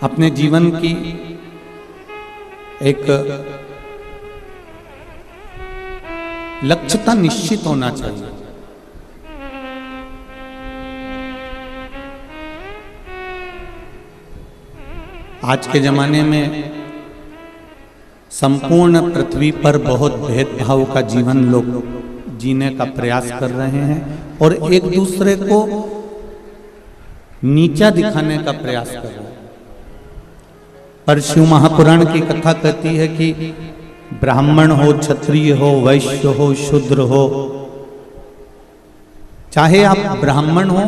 अपने जीवन की एक लक्ष्यता निश्चित होना चाहिए। आज के जमाने में संपूर्ण पृथ्वी पर बहुत भेदभाव का जीवन लोग जीने का प्रयास कर रहे हैं और एक दूसरे को नीचा दिखाने का प्रयास कर रहे हैं। पर शिव महापुराण की कथा कहती है कि ब्राह्मण हो, क्षत्रिय हो, वैश्य हो, शूद्र हो, चाहे आप ब्राह्मण हो,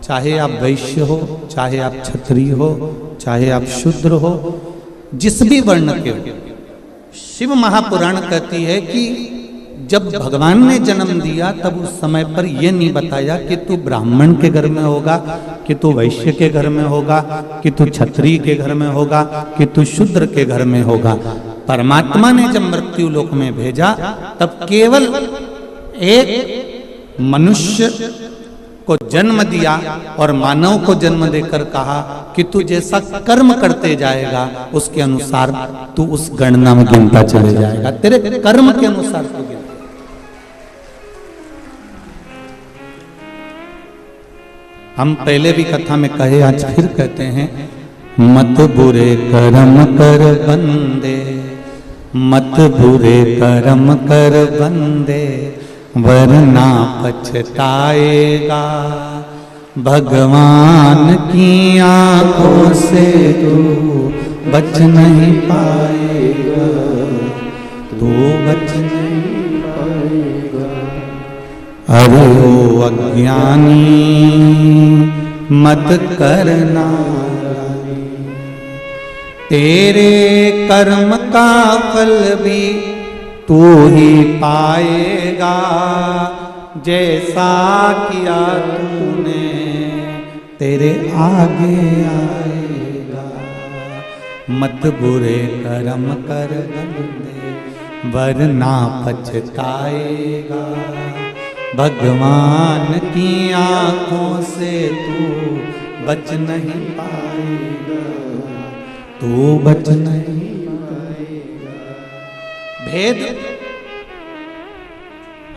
चाहे आप वैश्य हो, चाहे आप क्षत्रिय हो, चाहे आप शूद्र हो, जिस भी वर्ण के हो, शिव महापुराण कहती है कि जब भगवान ने जन्म दिया तब उस समय पर यह नहीं बताया कि तू ब्राह्मण के घर में होगा, कि तू वैश्य के घर में होगा, कि तू क्षत्रिय के घर में होगा, कि तू शूद्र के घर में होगा। परमात्मा ने जब मृत्यु लोक में भेजा तब केवल एक मनुष्य को जन्म दिया और मानव को जन्म देकर कहा कि तू जैसा कर्म करते जाएगा उसके अनुसार तू उस गणना में गिनता चले जाएगा, तेरे कर्म के अनुसार तू गिनता। हम पहले भी कथा में कहे, आज फिर कहते हैं, मत बुरे कर्म कर बंदे, मत बुरे कर्म कर बंदे, वरना पछताएगा, भगवान की आंखों से तू बच नहीं पाएगा, तू बच नहीं पाएगा। अरे ओ अज्ञानी मत करना, तेरे कर्म का फल भी तू ही पाएगा, जैसा किया तूने तेरे आगे आएगा। मत बुरे कर्म कर बंदे, वरना पछताएगा, भगवान की आंखों से तू बच नहीं पाएगा, तू बच नहीं पाएगा। भेद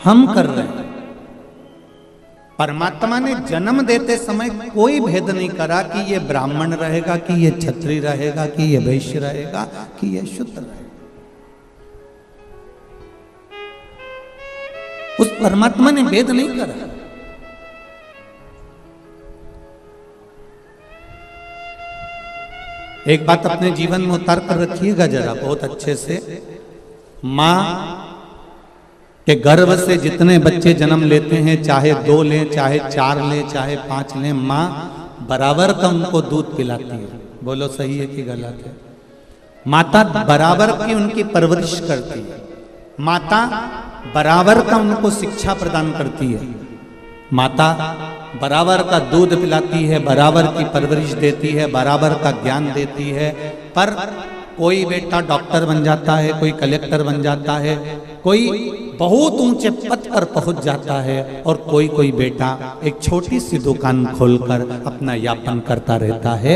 हम कर रहे हैं। परमात्मा ने जन्म देते समय कोई भेद नहीं करा कि ये ब्राह्मण रहेगा, कि ये क्षत्रिय रहेगा, कि ये वैश्य रहेगा, कि ये शूद्र रहेगा। उस परमात्मा ने भेद नहीं करा। एक बात अपने जीवन में उतार कर रखिएगा जरा बहुत अच्छे से। मां के गर्भ से जितने बच्चे जन्म लेते हैं, चाहे 2 लें, चाहे 4 लें, चाहे 5 लें, मां बराबर का उनको दूध पिलाती है। बोलो सही है कि गलत है? माता बराबर की उनकी परवरिश करती है, माता बराबर का उनको शिक्षा प्रदान करती है, माता बराबर का दूध पिलाती है, बराबर की परवरिश देती है, बराबर का ज्ञान देती है। पर कोई बेटा डॉक्टर बन जाता है, कोई कलेक्टर बन जाता है, कोई बहुत ऊंचे पद पर पहुंच जाता है, और कोई बेटा एक छोटी सी दुकान खोलकर अपना यापन करता रहता है।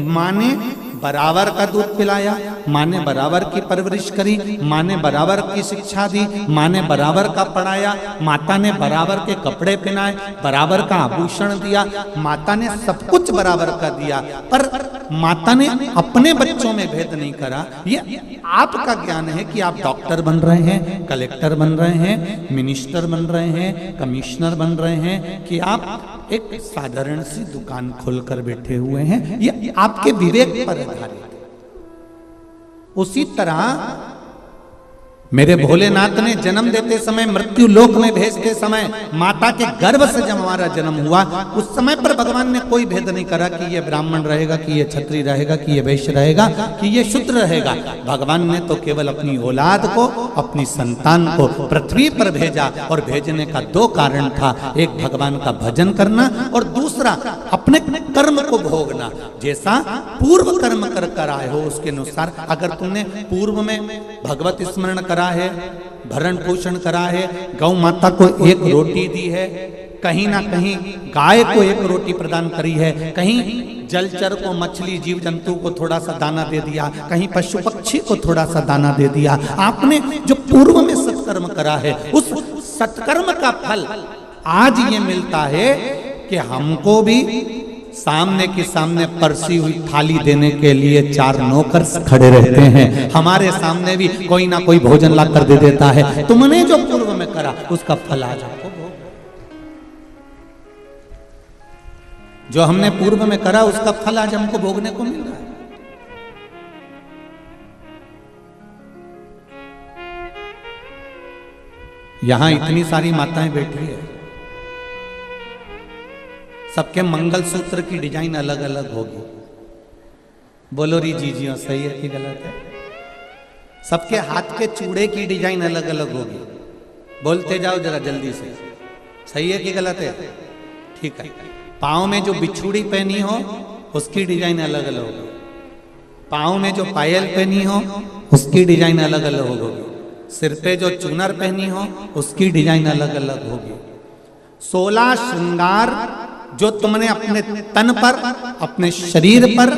माँ ने बराबर का दूध पिलाया, माँ ने बराबर की परवरिश करी, माँ ने बराबर की शिक्षा दी, माँ ने बराबर का पढ़ाया, माता ने बराबर के कपड़े पहनाए, बराबर का आभूषण दिया, माता ने सब कुछ बराबर का दिया। पर माता ने अपने बच्चों में भेद नहीं करा। ये आपका ज्ञान है कि आप डॉक्टर बन रहे हैं, कलेक्टर बन रहे हैं, मिनिस्टर बन रहे हैं, कमिश्नर बन रहे हैं, कि आप एक साधारण सी दुकान खोलकर बैठे हुए हैं। ये आपके विवेक पर आधारित है। उसी तरह मेरे भोलेनाथ ने जन्म देते समय, मृत्यु लोक में भेजते समय, माता के गर्भ से जब हमारा जन्म हुआ उस समय पर भगवान ने कोई भेद नहीं करा कि ये ब्राह्मण रहेगा, कि ये क्षत्रिय रहेगा, कि ये वैश्य रहेगा, कि ये शूद्र रहेगा। भगवान ने तो केवल अपनी औलाद को, अपनी संतान को पृथ्वी पर भेजा, और भेजने का 2 कारण था। एक भगवान का भजन करना, और दूसरा अपने कर्म को भोगना। जैसा पूर्व कर्म कर आए हो उसके अनुसार, अगर तुमने पूर्व में भगवत स्मरण करा है, भरण पोषण करा है, गौ माता को 1 रोटी दी है, कहीं ना कहीं गाय को 1 रोटी प्रदान करी है, कहीं जलचर को, मछली जीव जंतु को थोड़ा सा दाना दे दिया, कहीं पशु पक्षी को थोड़ा सा दाना दे दिया। आपने जो पूर्व में सत्कर्म करा है उस सत्कर्म का फल आज ये मिलता है कि हमको भी सामने के सामने परसी हुई थाली देने के लिए 4 नौकर खड़े रहते हैं, हमारे सामने भी कोई ना कोई भोजन ला कर दे देता है। तुमने जो पूर्व में करा उसका फल आज आपको भोग, जो हमने पूर्व में करा उसका फल आज हमको भोगने को मिल रहा है। यहां इतनी सारी माताएं बैठी है, सबके मंगलसूत्र की डिजाइन अलग अलग होगी। बोलो री जीजियो, सही है कि गलत है? सबके हाथ के चूड़े की डिजाइन अलग अलग होगी। बोलते जाओ जरा जल्दी से, सही है कि गलत है? ठीक है। पाँव में जो बिछुड़ी पहनी हो उसकी डिजाइन अलग अलग होगी, पाँव में जो पायल पहनी हो उसकी डिजाइन अलग अलग होगी, सिर पे जो चूनर पहनी हो उसकी डिजाइन अलग अलग होगी। 16 श्रृंगार जो तुमने अपने तन पर, अपने शरीर पर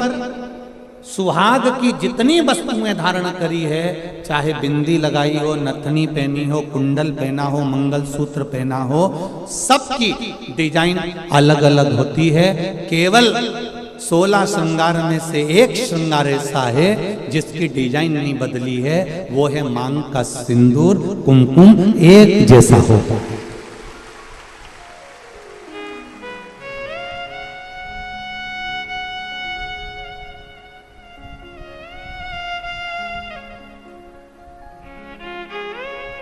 सुहाग की जितनी वस्तुएं धारण करी है, चाहे बिंदी लगाई हो, नथनी पहनी हो, कुंडल पहना हो, मंगलसूत्र पहना हो, सबकी डिजाइन अलग अलग होती है। केवल 16 श्रृंगार में से एक श्रृंगार ऐसा है जिसकी डिजाइन नहीं बदली है, वो है मांग का सिंदूर, कुमकुम एक जैसा हो।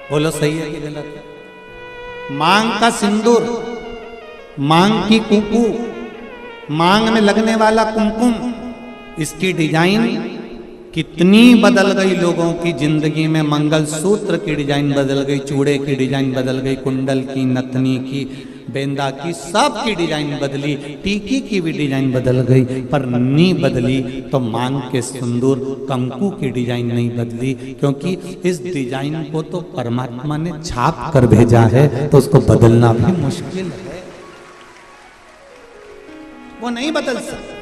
बोलो सही है कि गलत है? मांग का सिंदूर, मांग की कुकू, मांग में लगने वाला कुमकुम, इसकी डिजाइन कितनी बदल गई लोगों की जिंदगी में। मंगलसूत्र की डिजाइन बदल गई, चूड़े की डिजाइन बदल गई, कुंडल की, नथनी की, बेंदा की, सब की डिजाइन बदली, टीकी की भी डिजाइन बदल गई, पर नहीं बदली तो मांग के सिंदूर कंकु की डिजाइन नहीं बदली, क्योंकि इस डिजाइन को तो परमात्मा ने छाप कर भेजा है, तो उसको बदलना भी मुश्किल है, वो नहीं बदल सकता।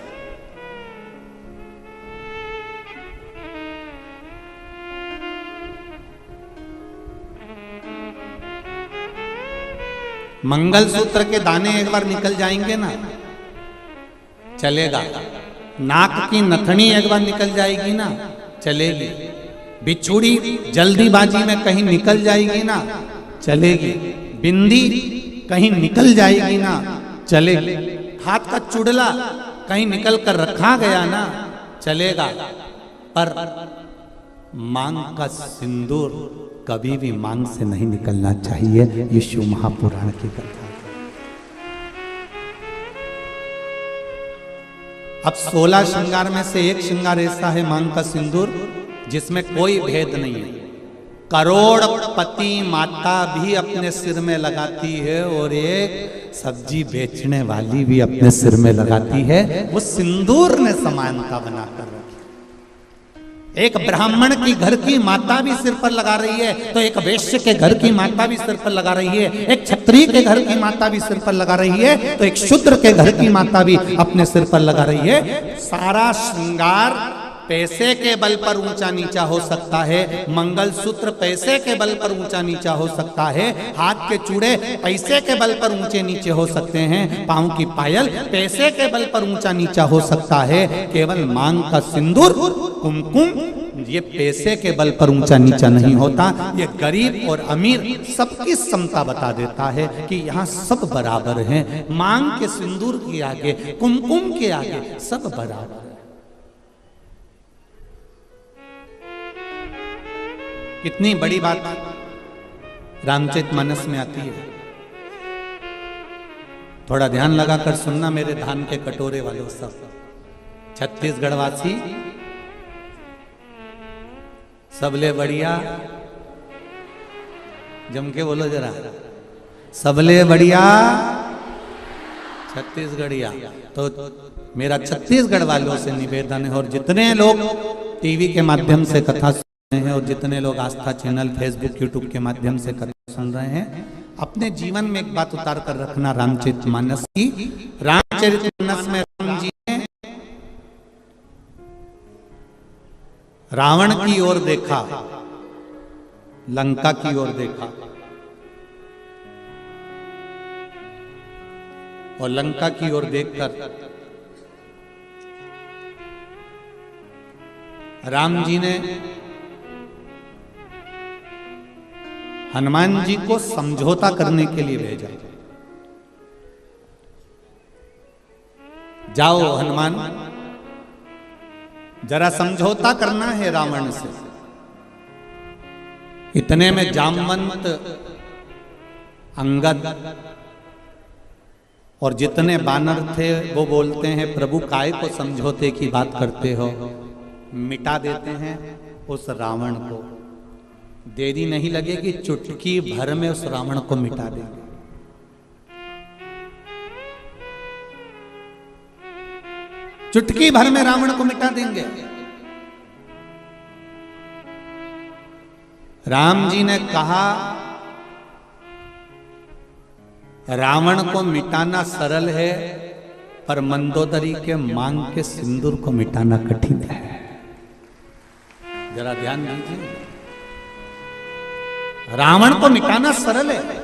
मंगलसूत्र के दाने एक बार निकल जाएंगे ना, चलेगा। नाक की नथनी एक बार निकल जाएगी ना, चलेगी। बिछुड़ी जल्दीबाजी में कहीं निकल जाएगी ना, चलेगी। बिंदी कहीं निकल जाएगी ना, चलेगी। हाथ का चुड़ला कहीं निकल कर रखा गया ना, चलेगा। पर मांग का सिंदूर कभी भी मांग से नहीं निकलना चाहिए। ये शिव महापुराण की कथा। अब 16 श्रृंगार में से एक श्रृंगार ऐसा है मांग का सिंदूर जिसमें कोई भेद नहीं है। करोड़पति माता भी अपने सिर में लगाती है और एक सब्जी बेचने वाली भी अपने सिर में लगाती है। वो सिंदूर ने समानता बनाकर रखी। एक ब्राह्मण की घर की माता भी सिर पर लगा रही है, तो एक वैश्य के घर की माता भी सिर पर लगा रही है। एक क्षत्रिय के घर की माता भी सिर पर लगा रही है, तो एक शूद्र के घर की माता भी अपने सिर पर लगा रही है। सारा श्रृंगार पैसे के बल पर ऊंचा नीचा हो सकता है, मंगलसूत्र पैसे के बल पर ऊंचा नीचा हो सकता है, हाथ के चूड़े पैसे के बल पर ऊंचे नीचे हो सकते हैं, पांव की पायल पैसे के बल पर ऊंचा नीचा हो सकता है। केवल मांग का सिंदूर, कुमकुम, ये पैसे के बल पर ऊंचा नीचा नहीं होता। ये गरीब और अमीर सबकी समता बता देता है कि यहाँ सब बराबर हैं। मांग के सिंदूर के आगे, कुमकुम के आगे सब बराबर। कितनी बड़ी बात रामचरितमानस में आती है। थोड़ा ध्यान लगाकर सुनना मेरे धान के कटोरे वालों सब, छत्तीसगढ़ वासी सबले बढ़िया, जम के बोलो जरा, सबले बढ़िया छत्तीसगढ़िया। तो मेरा छत्तीसगढ़ वालों से निवेदन है, और जितने लोग टीवी के माध्यम से कथा हैं और जितने लोग आस्था चैनल, फेसबुक, यूट्यूब के माध्यम से कथा सुन रहे हैं, अपने जीवन में एक बात उतार कर रखना रामचरितमानस की। रामचरितमानस में राम जी ने रावण की ओर देखा, लंका की ओर देखा, और लंका की ओर देखकर राम जी ने हनुमान जी को समझौता करने के लिए भेजा। जाओ हनुमान, जरा समझौता करना है रावण से। इतने में जामवंत, अंगद और जितने बानर थे वो बोलते हैं, प्रभु काय को समझौते की बात करते हो, मिटा देते हैं उस रावण को। देरी नहीं लगेगी, चुटकी भर में उस रावण को मिटा देंगे। चुटकी भर में रावण को मिटा देंगे। राम जी ने कहा, रावण को मिटाना सरल है, पर मंदोदरी के मांग के सिंदूर को मिटाना कठिन है। जरा ध्यान दीजिए, रावण को मिटाना सरल है,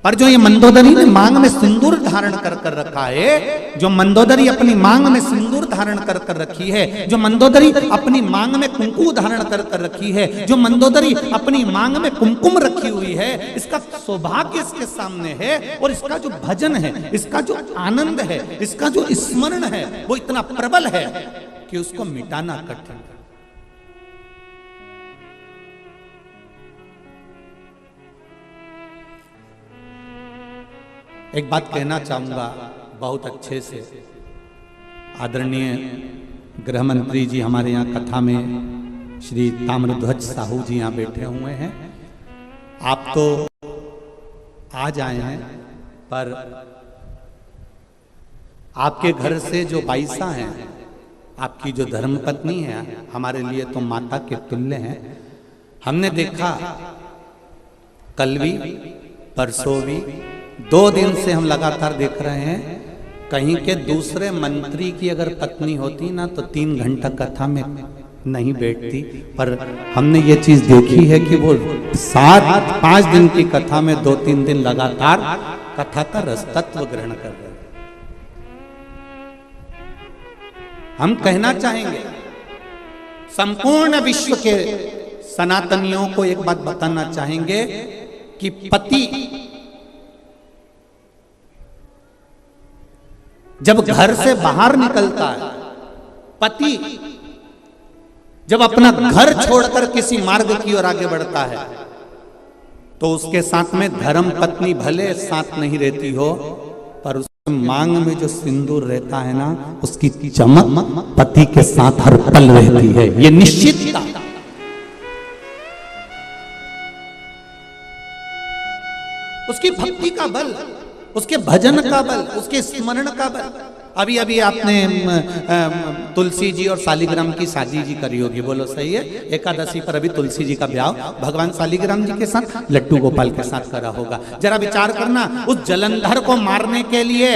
पर जो ये मंदोदरी ने मांग में सिंदूर धारण कर कर रखा है, जो मंदोदरी अपनी मांग में सिंदूर धारण कर कर रखी है, जो मंदोदरी अपनी मांग में कुंकुम धारण कर कर रखी है, जो मंदोदरी अपनी मांग में कुमकुम रखी हुई है, इसका सौभाग्य इसके सामने है, और इसका जो भजन है, इसका जो आनंद है, इसका जो स्मरण है, वो इतना प्रबल है कि उसको मिटाना कठिन है। एक बात कहना चाहूंगा बहुत अच्छे से। आदरणीय गृह मंत्री जी हमारे यहाँ कथा में श्री ताम्रध्वज साहू जी यहाँ बैठे हुए हैं। आप तो आज आए हैं, पर आपके घर से जो बाईसा हैं, आपकी जो धर्मपत्नी है, हमारे लिए तो माता के तुल्य हैं। हमने देखा कल भी, परसों भी, 2 दिन से हम लगातार देख रहे हैं। कहीं के दूसरे मंत्री की अगर पत्नी होती ना तो 3 घंटा कथा में नहीं बैठती, पर हमने ये चीज देखी है कि वो 5 दिन की कथा में 2-3 दिन लगातार कथा का रस तत्व ग्रहण कर रहे हैं। हम कहना चाहेंगे संपूर्ण विश्व के सनातनियों को एक बात बताना चाहेंगे कि पति जब घर से बाहर निकलता है, पति जब अपना घर छोड़कर किसी मार्ग की ओर आगे बढ़ता है, तो उसके साथ में धर्म पत्नी भले साथ नहीं रहती हो, पर उसके मांग में जो सिंदूर रहता है ना, उसकी चमक पति के साथ हर पल रहती है। ये निश्चितता। उसकी भक्ति का बल, उसके भजन का बल, उसके स्मरण का बल। अभी अभी आपने तुलसी जी और शालिग्राम की शादी जी करी होगी, बोलो सही है? एकादशी पर अभी तुलसी जी का ब्याह भगवान शालिग्राम जी के साथ लड्डू गोपाल के साथ करा होगा। जरा विचार करना, उस जलंधर को मारने के लिए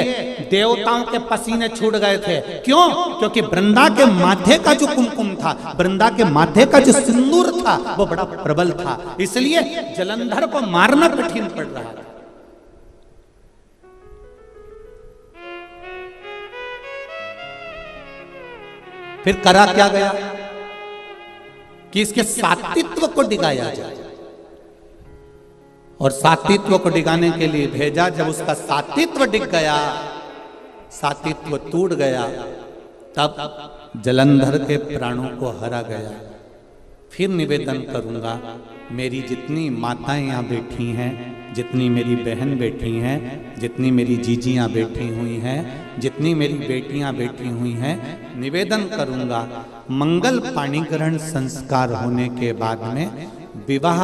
देवताओं के पसीने छूट गए थे। क्यों? क्योंकि वृंदा के माथे का जो कुमकुम था, वृंदा के माथे का जो सिंदूर था, वो बड़ा प्रबल था, इसलिए जलंधर को मारना कठिन पड़ रहा था। फिर करा क्या गया कि इसके सात्वित्व को डिगाया जाए, और सात्वित्व को डिगाने के लिए भेजा। जब उसका सात्वित्व डिग गया, सात्वित्व टूट गया, तब जलंधर के प्राणों को हरा गया। फिर निवेदन करूंगा, मेरी जितनी माताएं यहाँ बैठी हैं, जितनी मेरी बहन बैठी हैं, जितनी मेरी जीजियाँ बैठी हुई हैं, जितनी मेरी बेटियाँ बैठी हुई हैं, निवेदन करूंगा, मंगल पाणिग्रहण संस्कार होने के बाद में, विवाह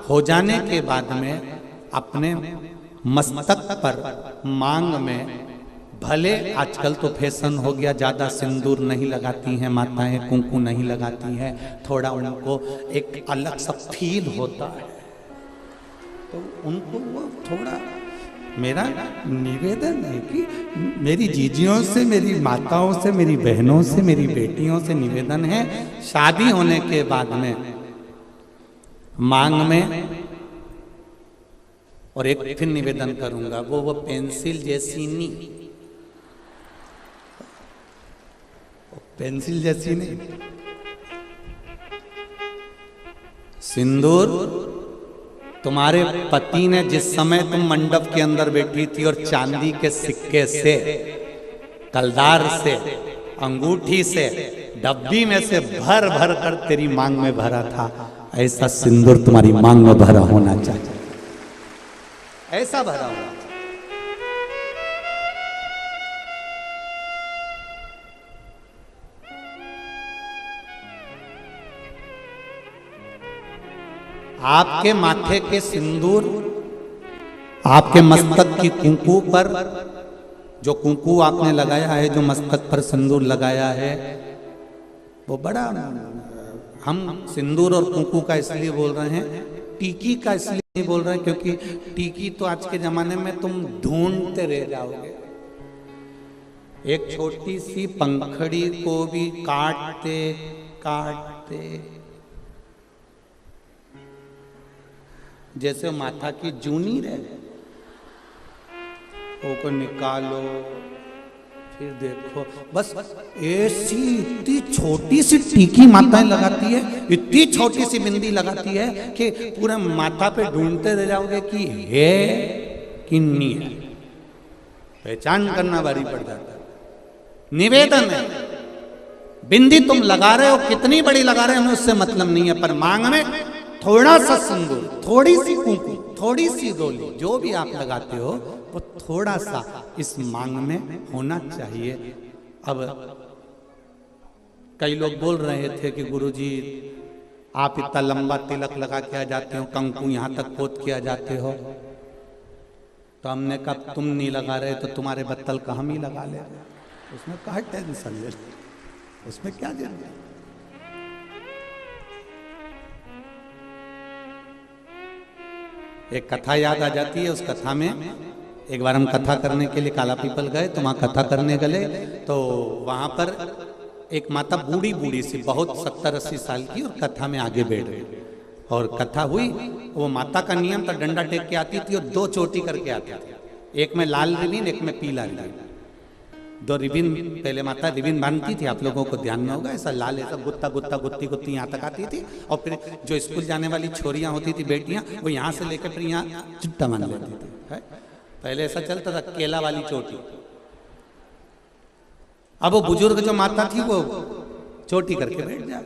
हो जाने के बाद में, अपने मस्तक पर मांग में, भले आजकल तो फैशन हो गया, ज़्यादा सिंदूर नहीं लगाती हैं माताएं, कुंकुम नहीं लगाती हैं, थोड़ा उनको एक अलग सा फील होता है, तो उनको वो थोड़ा मेरा निवेदन है कि मेरी जीजियों से, मेरी माताओं से, मेरी बहनों से, मेरी बेटियों से निवेदन है, शादी होने के बाद में मांग में, और एक फिर निवेदन करूंगा, वो पेंसिल जैसी नहीं, पेंसिल जैसी नहीं, सिंदूर तुम्हारे पति ने जिस समय तुम मंडप के अंदर बैठी थी और चांदी के सिक्के से, कलदार से, अंगूठी से, डब्बी में से भर भर कर तेरी मांग में भरा था, ऐसा सिंदूर तुम्हारी मांग में भरा होना चाहिए, ऐसा भरा होना चाहिए। आपके माथे के सिंदूर, आपके मस्तक की कुंकू पर जो कुंकू आपने लगाया है, जो मस्तक पर सिंदूर लगाया है, वो बड़ा, हम सिंदूर और कुंकू का इसलिए बोल रहे हैं, टीकी का इसलिए नहीं बोल रहे हैं क्योंकि टीकी तो आज के जमाने में तुम ढूंढते रह जाओगे। एक छोटी सी पंखड़ी को भी काटते काटते, जैसे माथा की जूनी रहे, वो को निकालो, फिर देखो, बस ऐसी इतनी छोटी सी टीकी माताएं लगाती है, इतनी छोटी सी बिंदी लगाती है कि पूरे माथा पे ढूंढते रह जाओगे कि है कि नहीं है, पहचान करना भारी पड़ जाता है। निवेदन है, बिंदी तुम लगा रहे हो, कितनी बड़ी लगा रहे हो हमें उससे मतलब नहीं है, पर मांग में थोड़ा सा सिंदूर, थोड़ी सी कुंकू, थोड़ी सी रोली, जो भी आप लगाते हो वो थोड़ा सा इस मांग में होना चाहिए। अब कई लोग बोल रहे थे कि गुरुजी आप इतना लंबा तिलक लगा के आ जाते हो, कंकु यहाँ तक पोत के आ जाते हो, तो हमने कहा तुम नहीं लगा रहे तो तुम्हारे बत्तल का हम ही लगा ले, उसमें क्या टेंशन ले, उसमें क्या जरूरत। एक कथा याद आ जाती है, उस कथा में एक बार हम कथा करने के लिए काला पीपल गए, तो वहाँ कथा करने गए, तो वहाँ पर एक माता बूढ़ी बूढ़ी सी, बहुत 70-80 साल की, और कथा में आगे बैठ गई, और कथा हुई। वो माता का नियम था, डंडा टेक के आती थी और 2 चोटी करके आती थी, एक में लाल रिबिन, एक में पीला रिबिन, 2 रिबिन पहले माता रिबिन बांधती थी, आप लोगों को ध्यान में होगा, ऐसा लाल, ऐसा गुत्ता गुत्ता गुत्ती गुत्ती यहाँ तक आती थी, और फिर जो स्कूल जाने वाली छोरियां होती थी, बेटियां, वो यहाँ से लेकर फिर यहाँ चिट्टा बांध लेती थी, है? पहले ऐसा चलता था, केला वाली चोटी। अब वो बुजुर्ग जो माता थी वो चोटी करके बैठ जाए।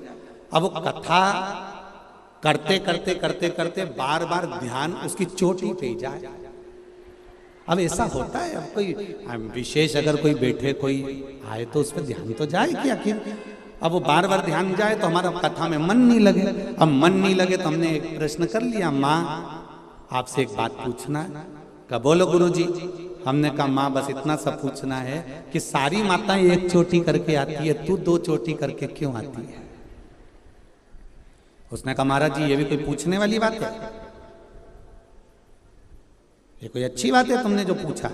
अब वो कथा करते करते करते करते बार बार ध्यान उसकी चोटी पे जाए। अब ऐसा होता है, अब कोई विशेष अगर कोई बैठे, कोई आए तो उस पर ध्यान तो जाए कि आखिर। अब वो बार बार ध्यान जाए तो हमारा कथा में मन नहीं लगे। अब मन नहीं लगे तो हमने एक प्रश्न कर लिया, माँ आपसे एक बात पूछना है। कहा बोलो गुरुजी। हमने कहा माँ बस इतना सा पूछना है कि सारी माताएं एक चोटी करके आती है, तू 2 चोटी करके क्यों आती है? उसने कहा महाराज जी ये भी कोई पूछने वाली बात है? ये कोई अच्छी बात है तुमने जो पूछा?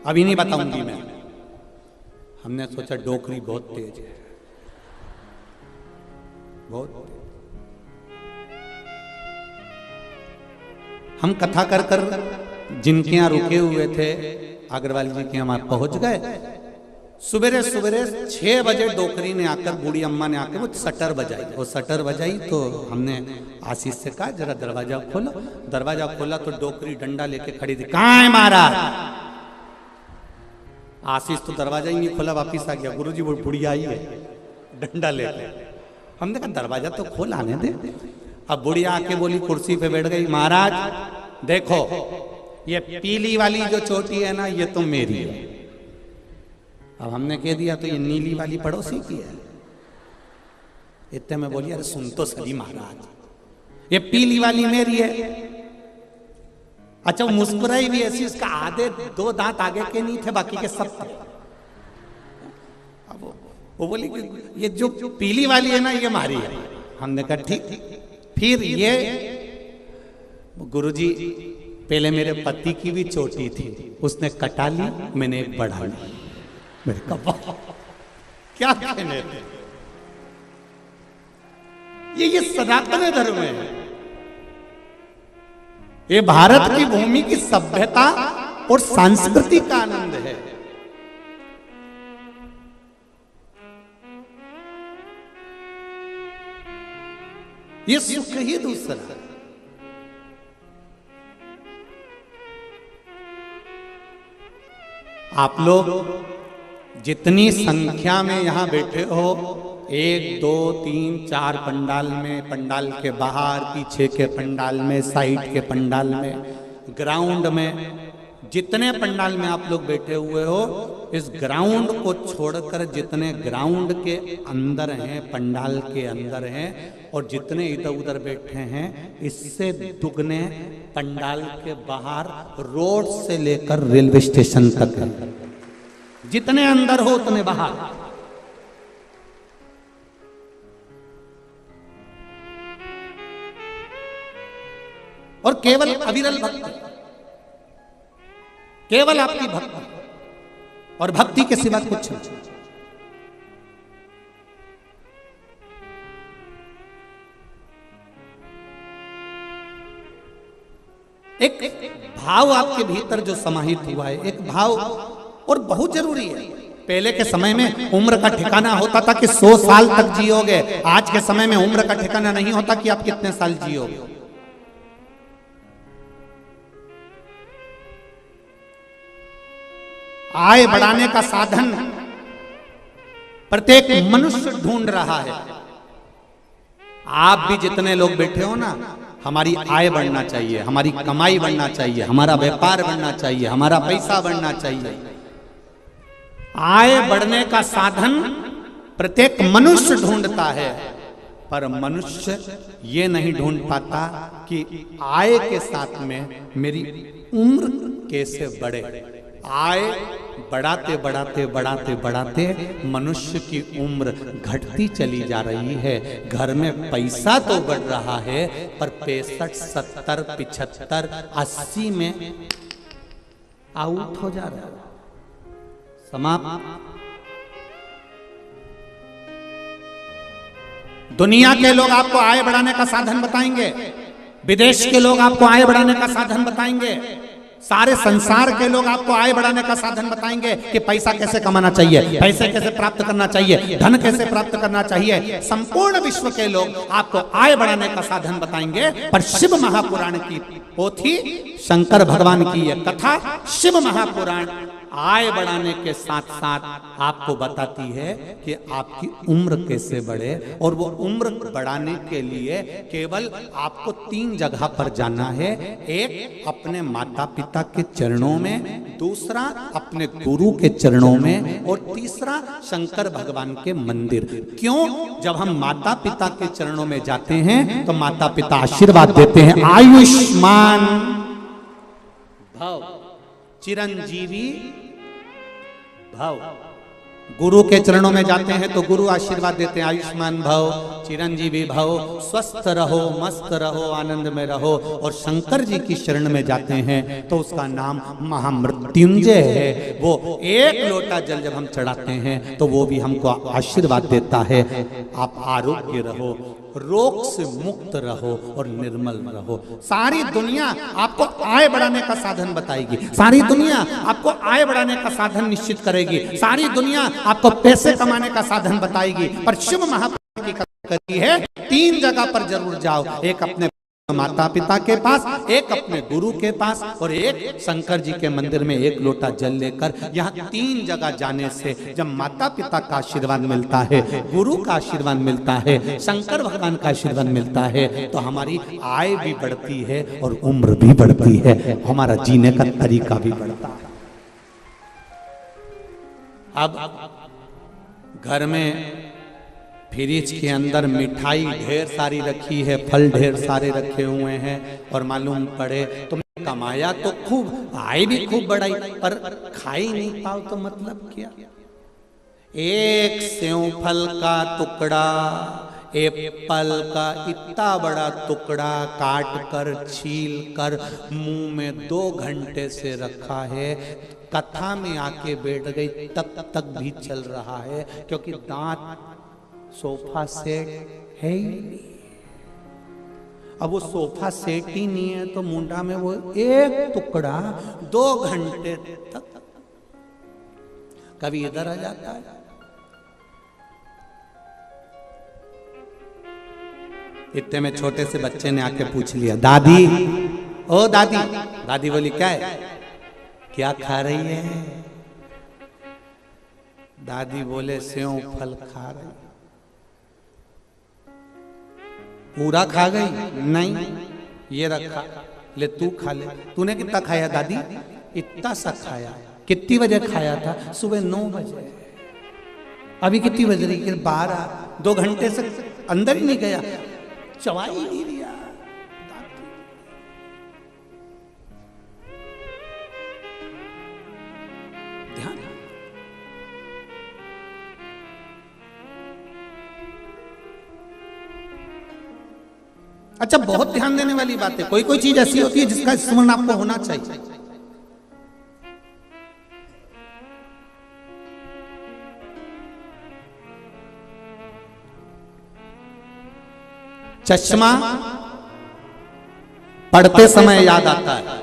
अभी नहीं बताऊंगी मैं। हमने सोचा डोकरी बहुत तेज है, बहुत तेज। हम कथा कर कर जिनके यहाँ रुके हुए थे अग्रवाल जी के यहाँ पहुंच गए। सुबेरे सुबेरे 6 बजे डोकरी ने आकर, बूढ़ी अम्मा ने आकर वो सटर बजाई। वो सटर बजाई तो हमने आशीष से कहा जरा दरवाजा खोलो। दरवाजा खोला तो डोकरी डंडा लेके खड़ी थी। कहाँ है महाराज? आशीष तो दरवाजा ही नहीं खोला, वापिस आ गया। गुरुजी वो बुढ़िया आई है डंडा लेके। हमने कहा दरवाजा तो खोल, आने दे। अब बुढ़िया आके बोली, कुर्सी पे बैठ गई, महाराज देखो ये पीली वाली जो चोटी है ना, ये तो मेरी है। अब हमने कह दिया तो ये नीली वाली पड़ोसी की है। इतने में बोली अरे सुन तो सही महाराज, ये पीली वाली मेरी है। अच्छा वो मुस्कुराई भी ऐसी, उसका आधे 2 दांत आगे के नहीं थे, बाकी के सब थे। अब वो बोली कि ये जो पीली वाली है ना ये हमारी है। हमने कहा ठीक। फिर ये गुरुजी पहले मेरे पति की भी चोटी थी, उसने कटा ली, मैंने एक बढ़ा ली। मेरे कहा क्या कहने थे, ये सनातन धर्म है। ये भारत की भूमि की सभ्यता और संस्कृति का आनंद है। ये सुख ही दूसरा। आप लोग जितनी संख्या में यहां बैठे हो, 1 2 3 4 पंडाल में, पंडाल के बाहर, पीछे के पंडाल में, साइड के पंडाल में, ग्राउंड में, जितने पंडाल में आप लोग बैठे हुए हो, इस ग्राउंड को छोड़कर जितने ग्राउंड के अंदर हैं, पंडाल के अंदर हैं, और जितने इधर उधर बैठे हैं, इससे दुगने पंडाल के बाहर, रोड से लेकर रेलवे स्टेशन तक है। जितने अंदर हो उतने बाहर। और केवल अविरल भक्ति, केवल आपकी भक्ति और भक्ति के सिवा कुछ नहीं। एक भाव आपके भीतर जो समाहित हुआ है, एक भाव, और बहुत जरूरी है। पहले के समय में उम्र का ठिकाना होता था कि 100 साल तक जियोगे। आज के समय में उम्र का ठिकाना नहीं होता कि आप कितने साल जियोगे। आय बढ़ाने का साधन प्रत्येक मनुष्य ढूंढ रहा है। आप भी जितने लोग बैठे हो ना, हमारी आय बढ़ना चाहिए, हमारी कमाई बढ़ना चाहिए, हमारा व्यापार बढ़ना चाहिए, हमारा पैसा बढ़ना चाहिए। आय बढ़ने का साधन प्रत्येक मनुष्य ढूंढता है, पर मनुष्य ये नहीं ढूंढ पाता कि आय के साथ में मेरी उम्र कैसे बढ़े। आय बढ़ाते बढ़ाते बढ़ाते बढ़ाते मनुष्य की उम्र घटती चली जा रही है। घर में पैसा तो बढ़ रहा है, पर 65, 70, 75, 80 में आउट हो जा रहा है, समाप्त। दुनिया के लोग आपको आय बढ़ाने का साधन बताएंगे, विदेश के लोग आपको आय बढ़ाने का साधन बताएंगे, सारे संसार के लोग आपको आय बढ़ाने का साधन बताएंगे कि पैसा कैसे कमाना चाहिए, पैसे कैसे प्राप्त करना चाहिए, धन कैसे प्राप्त करना चाहिए। संपूर्ण विश्व के लोग आपको आय बढ़ाने का साधन बताएंगे, पर शिव महापुराण की पोथी, शंकर भगवान की यह कथा, शिव महापुराण आय बढ़ाने के साथ साथ आपको बताती है कि आपकी उम्र कैसे बढ़े। और वो उम्र बढ़ाने के लिए केवल आपको 3 जगह पर जाना है। एक अपने माता पिता के चरणों में, दूसरा अपने गुरु के चरणों में, और तीसरा शंकर भगवान के मंदिर। क्यों? जब हम माता पिता के चरणों में जाते हैं तो माता पिता आशीर्वाद देते हैं, आयुष्मान भव, चिरंजीवी भव। गुरु के चरणों में जाते हैं तो गुरु आशीर्वाद देते हैं, आयुष्मान भव, चिरंजीवी भव, स्वस्थ रहो, मस्त रहो, आनंद में रहो। और शंकर जी की शरण में जाते हैं तो उसका नाम महामृत्युंजय है। वो 1 लोटा जल जब हम चढ़ाते हैं तो वो भी हमको आशीर्वाद देता है, आप आरोग्य रहो, रोग से मुक्त रहो और निर्मल रहो। सारी दुनिया आपको आय बढ़ाने का साधन बताएगी, सारी दुनिया आपको आय बढ़ाने का साधन निश्चित करेगी, सारी दुनिया आपको पैसे कमाने का साधन बताएगी। पर शिव महापुराण की कथा करी है, 3 जगह पर जरूर जाओ, एक अपने माता पिता के पास, एक अपने गुरु के पास, और एक शंकर जी के मंदिर में 1 लोटा जल लेकर। यहाँ 3 जगह जाने से जब माता पिता का आशीर्वाद मिलता है, गुरु का आशीर्वाद मिलता है, शंकर भगवान का आशीर्वाद मिलता है, तो हमारी आय भी बढ़ती है और उम्र भी बढ़ती है, हमारा जीने का तरीका भी बढ़ता है। अब घर में फ्रिज के अंदर मिठाई ढेर सारी रखी है, फल ढेर सारे रखे हुए हैं, और मालूम पड़े तुमने कमाया तो खूब, आय भी खूब बढ़ाई, पर खाई नहीं पाओ तो मतलब क्या? 1 सेव फल का टुकड़ा, एप्पल का इतना बड़ा टुकड़ा काट कर छील कर मुंह में 2 घंटे से रखा है, कथा में आके बैठ गई तब तक भी चल रहा है, क्योंकि दांत सोफा सेट है ही नहीं। अब वो सोफा सेट ही नहीं है तो मुंडा में वो एक टुकड़ा 2 घंटे तक, कभी इधर आ जाता है। इतने में छोटे से बच्चे ने आके पूछ लिया, दादी, ओ दादी। दादी बोली, क्या है, क्या खा रही है? दादी बोले, सेव फल खा रही। पूरा खा गई? नहीं, ये रखा, ले तू खा ले। तूने कितना खाया दादी? इतना सा खाया। कितनी बजे खाया था? सुबह 9 बजे। अभी कितनी बज रही है? 12। 2 घंटे से अंदर ही नहीं गया, चबा ही नहीं लिया। ध्यान। अच्छा, बहुत ध्यान देने वाली बात है। कोई कोई चीज ऐसी होती है जिसका स्मरण आपको होना चाहिए। चश्मा पढ़ते समय याद आता है।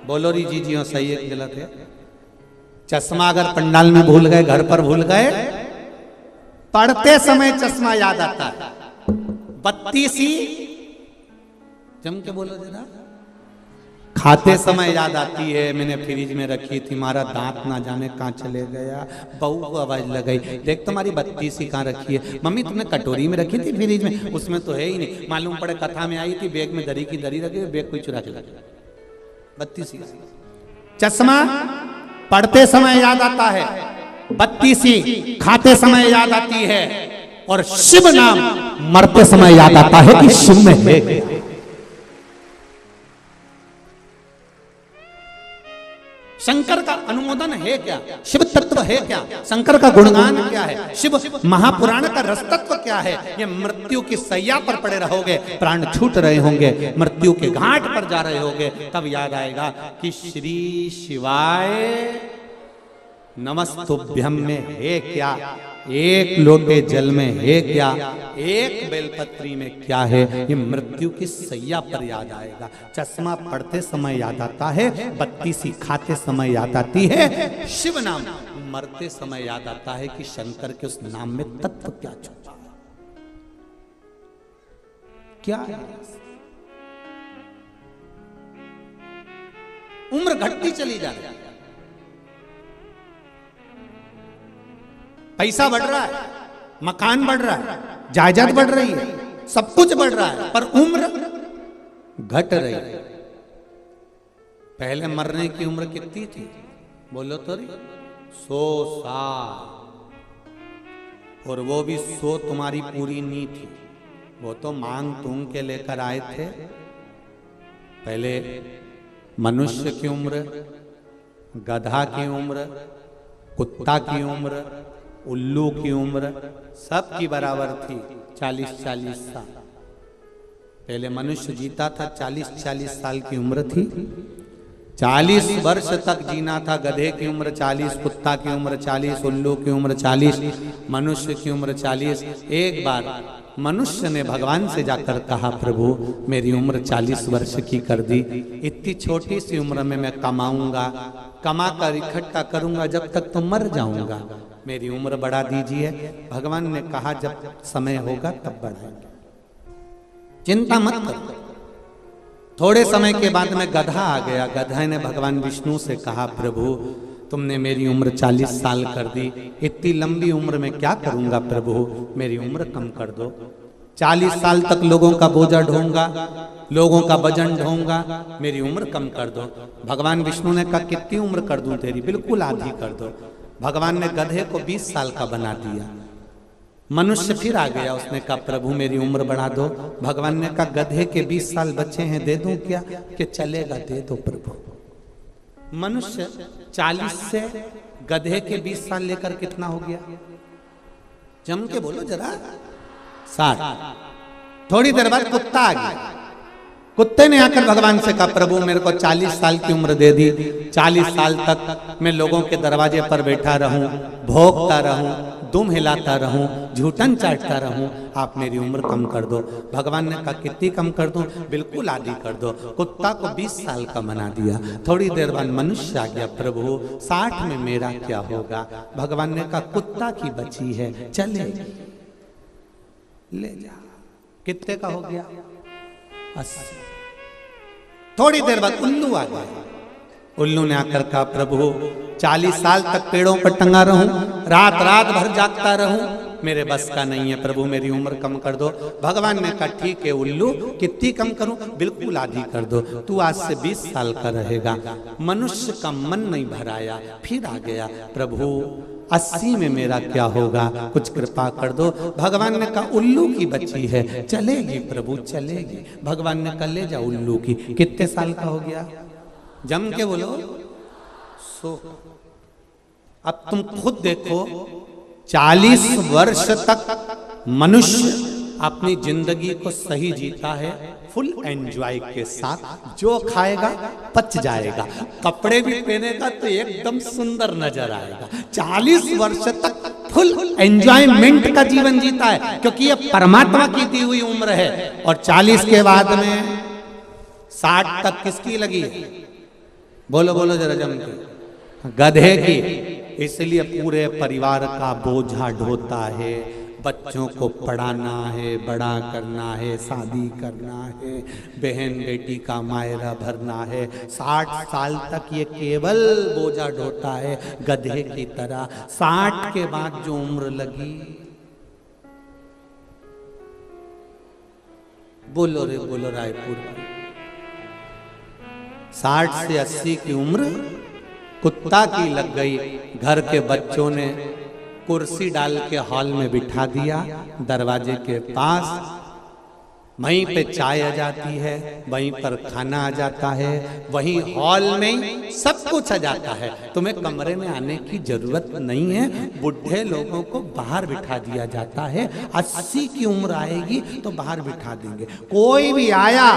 बोलो री जी हो, सही है कि गलत है? चश्मा अगर पंडाल में भूल गए, घर पर भूल गए, पढ़ते समय चश्मा याद आता है। बत्ती सी जम के बोलो जरा। खाते समय याद आती है, मैंने फ्रिज में रखी थी, हमारा दांत ना जाने कहाँ चले गया। बहू को आवाज लगाई, देख तुम्हारी बत्ती सी कहाँ रखी है? मम्मी तुमने कटोरी में रखी थी फ्रिज में, उसमें तो है ही नहीं। मालूम पड़े कथा में आई थी, बैग में दरी की दरी रखी, बैग कोई चुरा के लगा। बत्ती सी। चश्मा पढ़ते समय याद आता है, बत्ती सी खाते समय याद आती है, और शिव नाम मरते समय याद आता है कि शिव में है। शंकर का अनुमोदन है क्या? शिव तत्व है क्या? शंकर का गुणगान क्या है? शिव महापुराण का रस तत्व क्या है? ये मृत्यु की सैया पर पड़े रहोगे, प्राण छूट रहे होंगे, मृत्यु के घाट पर जा रहे होगे, तब याद आएगा कि श्री शिवाय नमस्तुभ्यम में है क्या, एक लोटे जल में है क्या, एक बेलपत्री में क्या है, ये मृत्यु की सैया पर याद आएगा। चश्मा पढ़ते समय याद आता है, बत्ती सी खाते समय याद आती है, शिव नाम मरते समय याद आता है कि शंकर के उस नाम में तत्व क्या छुपा है, क्या है। उम्र घटती चली जा रही है, पैसा बढ़ रहा है, मकान बढ़ रहा है, जायदाद बढ़ रही है, सब कुछ बढ़ रहा है, पर उम्र घट रही है। पहले मरने की उम्र कितनी थी? बोलो तो रे, 100 साल। और वो भी 100 तुम्हारी पूरी नहीं थी, वो तो मांग तूंग के लेकर आए थे। पहले मनुष्य की उम्र, गधा की उम्र, कुत्ता की उम्र, उल्लू की उम्र सबकी बराबर थी, 40-40 साल। पहले मनुष्य जीता था, 40-40 साल की उम्र थी, 40 वर्ष तक जीना था। गधे की उम्र 40, कुत्ता की उम्र 40, उल्लू की उम्र 40, मनुष्य की उम्र 40। एक बार मनुष्य ने भगवान से जाकर कहा, प्रभु मेरी उम्र 40 वर्ष की कर दी, इतनी छोटी सी उम्र में मैं कमाऊंगा, कमा कर इकट्ठा करूंगा, जब तक तो मर जाऊंगा, मेरी उम्र बढ़ा दीजिए। भगवान ने कहा जब समय होगा तब बढ़ाएंगे, चिंता मत करो। थोड़े समय के बाद में गधा आ गया। गधा ने भगवान विष्णु से कहा, प्रभु तुमने मेरी उम्र 40 साल कर दी, इतनी लंबी उम्र में क्या करूंगा प्रभु, मेरी उम्र कम कर दो। 40 साल तक लोगों का बोझा ढोऊंगा, लोगों का वजन ढोऊंगा, मेरी उम्र कम कर दो। भगवान विष्णु ने कहा, कितनी उम्र कर दूं तेरी? बिल्कुल आधी कर दो। भगवान ने गधे को 20 साल का बना दिया। मनुष्य फिर आ गया, उसने कहा, प्रभु मेरी उम्र बढ़ा दो। भगवान ने कहा, गधे के 20 साल बचे हैं, दे दूं क्या? कि चलेगा, दे दो प्रभु। मनुष्य 40 से गधे के 20 साल लेकर कितना हो गया? जम के बोलो जरा। 60। थोड़ी देर बाद कुत्ता आ गया। कुत्ते ने आकर भगवान से कहा, प्रभु मेरे को 40 साल की उम्र दे दी, 40 साल तक मैं लोगों के दरवाजे पर बैठा रहूं, भोंकता रहूं, दुम हिलाता रहूं, झूठन चाटता रहूं, आप मेरी उम्र कम कर दो। भगवान ने कहा, कितनी कम कर दूं? बिल्कुल आधी कर दो। कुत्ता को 20 साल का बना दिया। थोड़ी देर बाद मनुष्य आ गया, प्रभु 60 में मेरा क्या होगा? भगवान ने कहा, कुत्ता की बची है, चले ले जा। कितने का हो गया? 80। थोड़ी देर बाद उल्लू आ गया। उल्लू ने आकर कहा, प्रभु 40 साल तक पेड़ों पर टंगा रहूं, रात रात भर जागता रहूं, मेरे बस का नहीं है, प्रभु मेरी उम्र कम कर दो। भगवान ने कहा, ठीक है उल्लू, कितनी कम करूं? बिल्कुल आधी कर दो। तू आज से 20 साल का रहेगा। मनुष्य का मन नहीं भराया, फिर आ गया, प्रभु 80 में मेरा क्या होगा? कुछ कृपा कर दो। भगवान ने कहा, उल्लू की बच्ची है, चलेगी प्रभु चलेगी। भगवान ने कहा, ले जा उल्लू की। कितने साल का हो गया? जम के बोलो 100। अब तुम खुद देखो, 40 वर्ष तक मनुष्य अपनी जिंदगी को सही जीता है, फुल एंजॉय के साथ। जो खाएगा पच जाएगा, कपड़े भी पहनेगा तो एकदम सुंदर नजर आएगा। 40 वर्ष तक फुल एंजॉयमेंट का जीवन जीता है, क्योंकि ये परमात्मा की दी हुई उम्र है। और 40 के बाद में 60 तक किसकी लगी है? बोलो बोलो जरा जम के, गधे की। इसलिए पूरे परिवार का बोझा ढोता है, बच्चों को पढ़ाना है, बड़ा करना है, शादी करना है, बहन बेटी का मायरा भरना है। 60 साल तक ये केवल बोझा ढोता है गधे की तरह। 60 के बाद जो उम्र लगी, बोलो रे बोलो रायपुर, 60 से 80 की उम्र कुत्ता की लग गई। घर के बच्चों ने कुर्सी डाल के हॉल में बिठा दिया, दरवाजे के पास। वहीं पे चाय आ जाती है, वहीं पर खाना आ जाता है, वहीं हॉल में सब कुछ आ जाता है। तुम्हें कमरे में आने की जरूरत नहीं है। बुढ़े लोगों को बाहर बिठा दिया जाता है। 80 की उम्र आएगी तो बाहर बिठा देंगे। कोई भी आया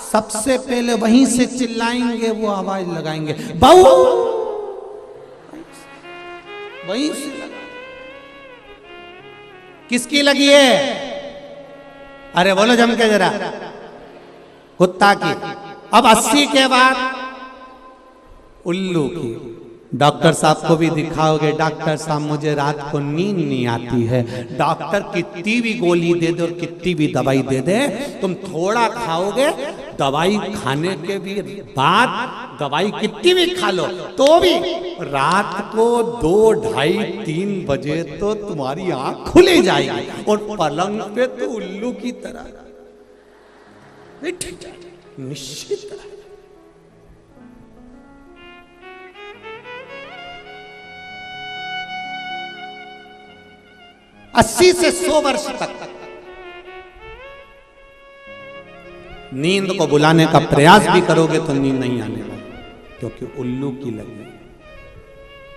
सबसे पहले वहीं से चिल्लाएंगे, वो आवाज लगाएंगे, बहू, वहीं से लगा। किसकी लगी है? अरे बोलो जम के जरा, कुत्ता की। अब 80 के बाद उल्लू की। डॉक्टर साहब को भी दिखाओगे, डॉक्टर साहब मुझे रात को नींद नहीं आती है। डॉक्टर कितनी भी गोली दे दे और कितनी भी दवाई दे दे, तुम थोड़ा खाओगे, दवाई खाने के भी बाद दवाई कितनी भी खा लो तो भी रात को 2, 2:30, 3 बजे तो तुम्हारी आंख खुले जाएगी और पलंग पे तो उल्लू की तरह निश्चित। 80 से 100 वर्ष तक नींद को बुलाने का प्रयास भी करोगे तो नींद नहीं आने वाली, क्योंकि उल्लू की लगी।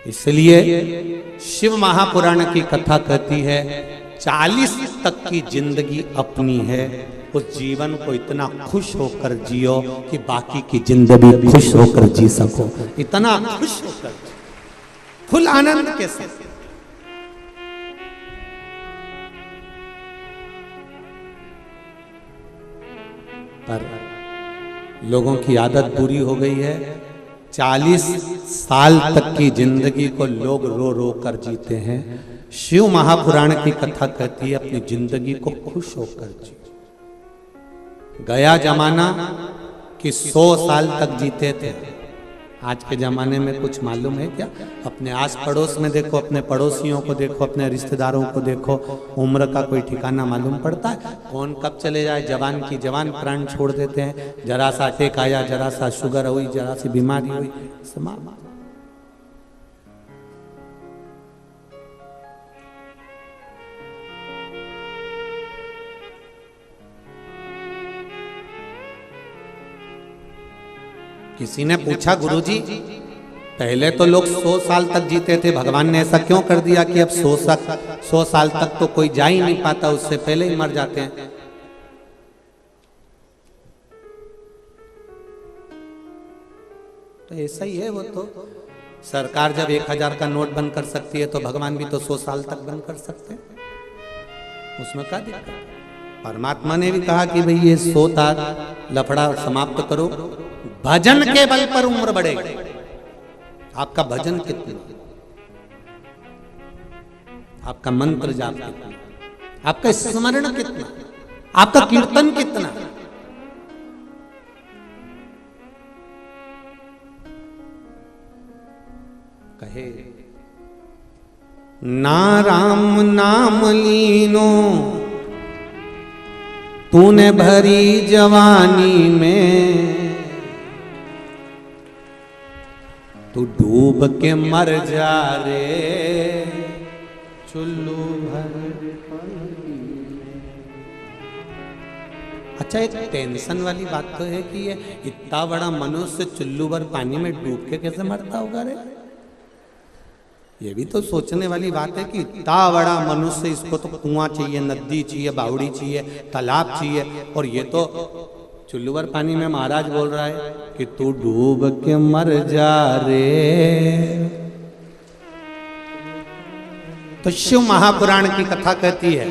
इसलिए शिव महापुराण की कथा कहती है 40 तक की जिंदगी अपनी है। उस जीवन को इतना खुश होकर जियो कि बाकी की जिंदगी खुश होकर जी सको। इतना खुश होकर, फुल आनंद के साथ। पर लोगों की आदत बुरी हो गई है। 40 साल तक की जिंदगी को लोग रो रो कर जीते हैं। शिव महापुराण की कथा कहती है अपनी जिंदगी को खुश होकर जी। गया जमाना कि 100 साल तक जीते थे। आज के जमाने में कुछ मालूम है क्या? अपने आस पड़ोस में देखो, अपने पड़ोसियों को देखो, अपने रिश्तेदारों को देखो, उम्र का कोई ठिकाना मालूम पड़ता है? कौन कब चले जाए, जवान की जवान प्राण छोड़ देते हैं। जरा सा अटैक आया, जरा सा शुगर हुई, जरा सी बीमारी हुई, समाप्त। किसी ने पूछा, गुरुजी पहले तो लोग 100 साल तक जीते थे, भगवान ने ऐसा क्यों कर दिया कि अब 100 साल तक तो कोई जा ही नहीं पाता, उससे पहले ही मर जाते हैं। तो ऐसा ही है, वो तो सरकार जब 1000 का नोट बंद कर सकती है तो भगवान भी तो 100 साल तक बंद कर सकते हैं, उसमें क्या दिक्कत। परमात्मा ने भी कहा कि भाई ये 100 लफड़ा समाप्त करो, भजन के बल पर उम्र बढ़ेगी। आपका भजन कितना, आपका मंत्र जाप कितना, आपका स्मरण कितना, आपका कीर्तन कितना। कहे ना राम नाम लीनो तूने भरी जवानी में, तू डूब के मर जा रे चुल्लू भर। अच्छा, एक टेंशन वाली बात तो है कि ये इतना बड़ा मनुष्य चुल्लू भर पानी में डूब के कैसे मरता होगा रे। ये भी तो सोचने वाली बात है कि इतना बड़ा मनुष्य, इसको तो कुआं चाहिए, नदी चाहिए, बावड़ी चाहिए, तालाब चाहिए, और ये तो चुल्लू भर पानी में महाराज बोल रहा है कि तू डूब के मर जा रे। तो शिव महापुराण की कथा कहती है,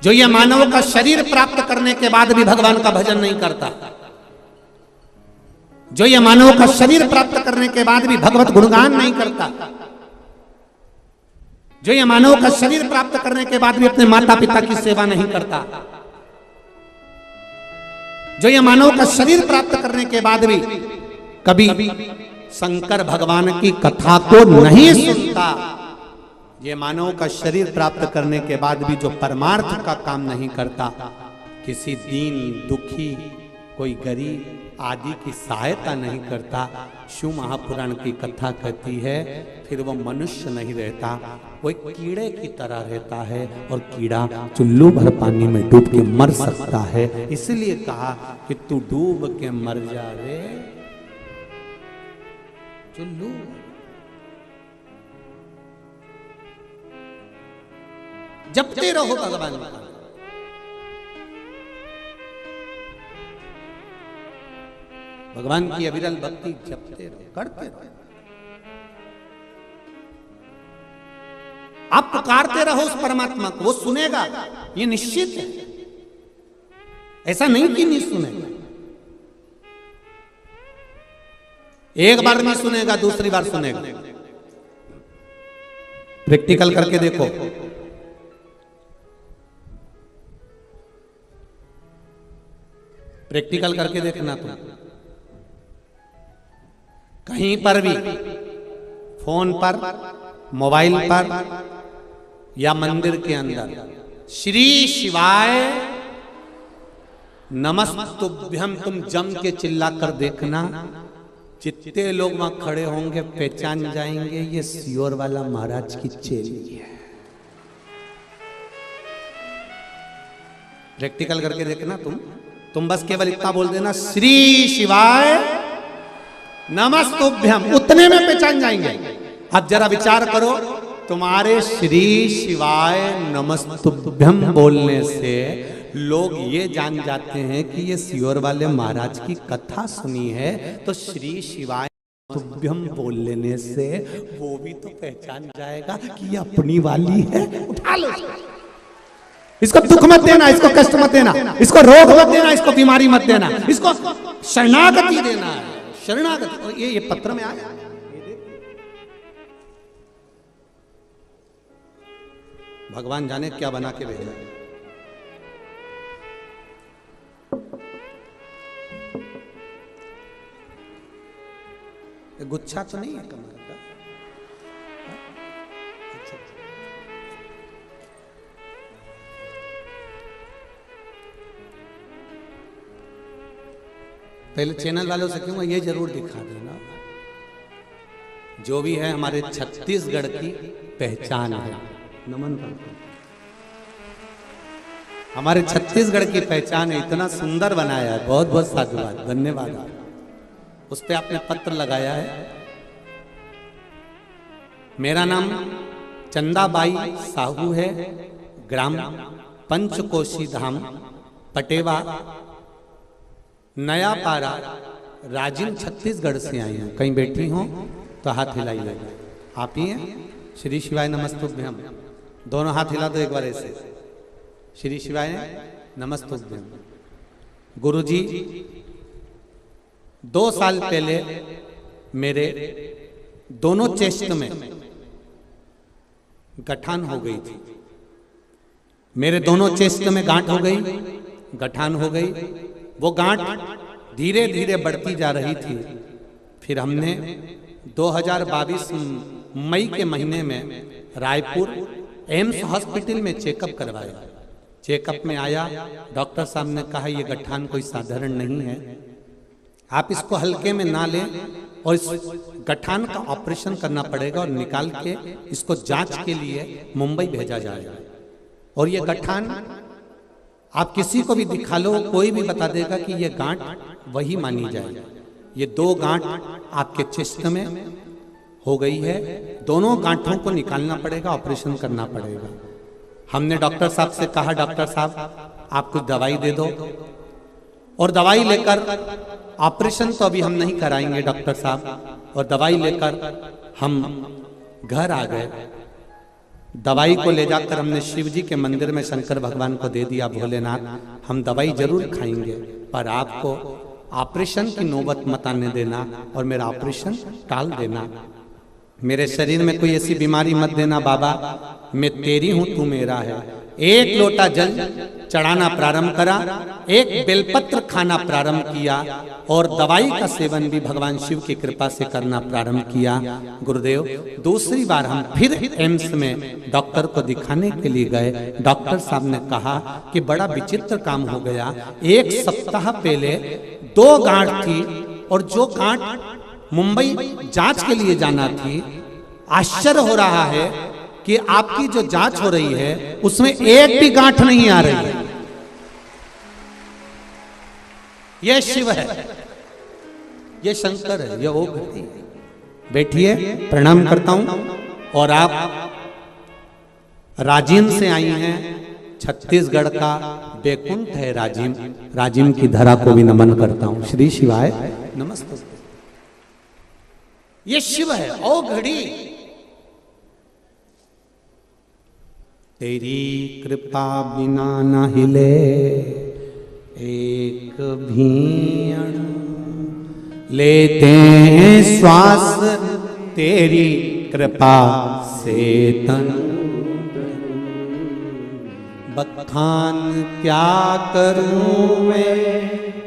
जो ये मानव का शरीर प्राप्त करने के बाद भी भगवान का भजन नहीं करता, जो ये मानव का शरीर प्राप्त करने के बाद भी भगवत गुणगान नहीं करता, जो ये मानव का शरीर प्राप्त करने के बाद भी अपने माता पिता की सेवा नहीं करता, जो ये मानव का शरीर प्राप्त करने के बाद भी कभी शंकर भगवान की कथा को नहीं सुनता, ये मानव का शरीर प्राप्त करने के बाद भी जो परमार्थ का काम नहीं करता, किसी दीन दुखी कोई गरीब आदि की सहायता नहीं करता, शिव महापुराण की कथा कहती है फिर वो मनुष्य नहीं रहता, वो एक कीड़े की तरह रहता है, और कीड़ा चुल्लू भर पानी में डूब के मर सकता है। इसलिए कहा कि तू डूब के मर जा रे चुल्लू। जपते रहो भगवान का, भगवान की अविरल भक्ति जपते रहो, करते रहो। आप पुकारते रहो उस परमात्मा को, वो सुनेगा, ये निश्चित है। ऐसा नहीं कि नहीं सुनेगा, एक बार नहीं सुनेगा, दूसरी बार सुनेगा। प्रैक्टिकल करके देखो, प्रैक्टिकल करके देखना तुम। कहीं पर भी फोन पर, मोबाइल पर या मंदिर के अंदर श्री शिवाय नमस्तुभ्यम तुम जम के चिल्ला कर देखना, जितने लोग वहां खड़े होंगे पहचान जाएंगे ये सियोर वाला महाराज की चेली है। प्रैक्टिकल करके देखना तुम बस केवल इतना बोल देना श्री शिवाय नमस्तुभ्यम, उतने में पहचान जाएंगे। अब जरा विचार करो, तुम्हारे श्री शिवाय नमस्तुभ्यम बोलने से लोग ये जान जाते हैं कि ये सियोर वाले महाराज की कथा सुनी है, तो श्री शिवाय नमस्तुभ्यम बोल लेने से वो भी तो पहचान जाएगा कि ये अपनी वाली है। उठा लो इसको, दुख मत देना, इसको कष्ट मत देना, इसको रोग मत देना, इसको बीमारी मत देना, इसको शरणागति देना है, शरणागति। ये पत्र में आया, भगवान जाने क्या बना के भेजा। गुच्छा तो नहीं है कमर का। पहले चैनल वालों से क्यों ये जरूर दिखा देना, जो भी है हमारे छत्तीसगढ़ की पहचान है। नमन करते हमारे छत्तीसगढ़ की पहचान है, इतना सुंदर बनाया है, बहुत बहुत साधुवाद, धन्यवाद। उस पर आपने पत्र लगाया है। मेरा नाम चंदाबाई साहू है, ग्राम पंचकोशी धाम, पटेवा, नया पारा, राजिम, छत्तीसगढ़ से आई हूँ। कहीं बैठी हो तो हाथ हिलाई लगे। आप ही हैं? श्री शिवाय नमस्तुभ्यम। दोनों हाथ हिला दो एक बार ऐसे। श्री शिवाय नमस्तुभ्यम। गुरुजी 2 साल पहले मेरे दोनों चेस्ट में गठान हो गई थी। मेरे दोनों चेस्ट में गांठ हो गई, गठान हो गई। वो गांठ धीरे धीरे बढ़ती जा रही थी। फिर हमने 2022 मई के महीने में रायपुर एम्स हॉस्पिटल में चेकअप करवाया। चेकअप में आया, डॉक्टर साहब ने कहा ये गठान कोई साधारण नहीं है, आप इसको हल्के में ना लें और इस गठान का ऑपरेशन करना पड़ेगा और निकाल के इसको जांच के लिए मुंबई भेजा जाएगा। और ये गठान आप किसी को भी दिखा लो, कोई भी बता देगा कि ये गांठ वही मानी जाएगी। ये 2 गांठ आपके चेस्ट में हो गई है, दोनों गांठों को निकालना पड़ेगा, ऑपरेशन करना पड़ेगा। हमने डॉक्टर साहब से कहा, डॉक्टर साहब आप कुछ दवाई दे दो। और दवाई लेकर, ऑपरेशन तो अभी हम नहीं कराएंगे डॉक्टर साहब, और दवाई लेकर हम घर आ गए। दवाई को ले जाकर हमने शिव जी के मंदिर में शंकर भगवान को दे दिया, भोलेनाथ हम दवाई जरूर खाएंगे पर आपको ऑपरेशन की नौबत मत आने देना और मेरा ऑपरेशन टाल देना। मेरे शरीर में कोई ऐसी बीमारी मत देना बाबा, मैं तेरी हूं, तू मेरा है। 1 लोटा जल चढ़ाना प्रारंभ करा, 1 बेलपत्र खाना प्रारंभ किया और दवाई का सेवन भी भगवान शिव की कृपा से करना प्रारंभ किया। गुरुदेव, दूसरी बार हम फिर एम्स में डॉक्टर को दिखाने के लिए गए। डॉक्टर साहब ने कहा कि बड़ा विचित्र काम हो गया, 1 सप्ताह पहले 2 गांठ थी और जो गांठ मुंबई जांच के लिए जाना थी, आश्चर्य हो रहा है कि आपकी जो जांच हो रही है उसमें 1 भी गांठ नहीं आ रही है। यह शिव है, यह शंकर है, यह ओम है। बैठिए, प्रणाम करता हूं। और आप राजिम से आई हैं, छत्तीसगढ़ का बैकुंठ है राजिम, राजिम की धरा को भी नमन करता हूं। श्री शिवाय नमस्ते। ये शिव है। ओ घड़ी तेरी कृपा बिना न हिले एक भी अण, लेते हैं श्वास तेरी कृपा से तन। बखान क्या करूं मैं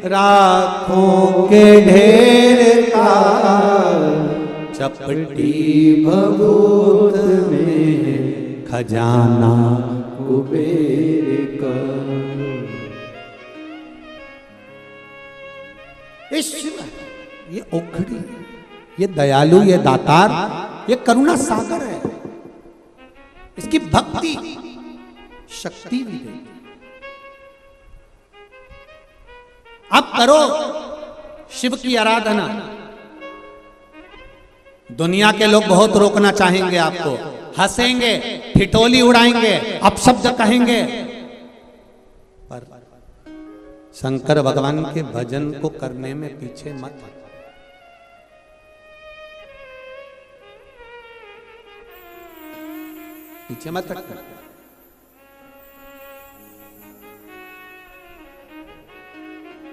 राखों के ढेर का, चपटी भभूत में खजाना कुबेर का। ये ओखड़ी, ये दयालु, ये दातार, ये करुणा सागर है। इसकी भक्ति शक्ति भी है। अब करो शिव की आराधना। दुनिया के लोग बहुत रोकना चाहेंगे आपको, हंसेंगे, ठिठोली उड़ाएंगे, अपशब्द कहेंगे, पर शंकर भगवान के भजन को करने में पीछे मत। पीछे मत रखना।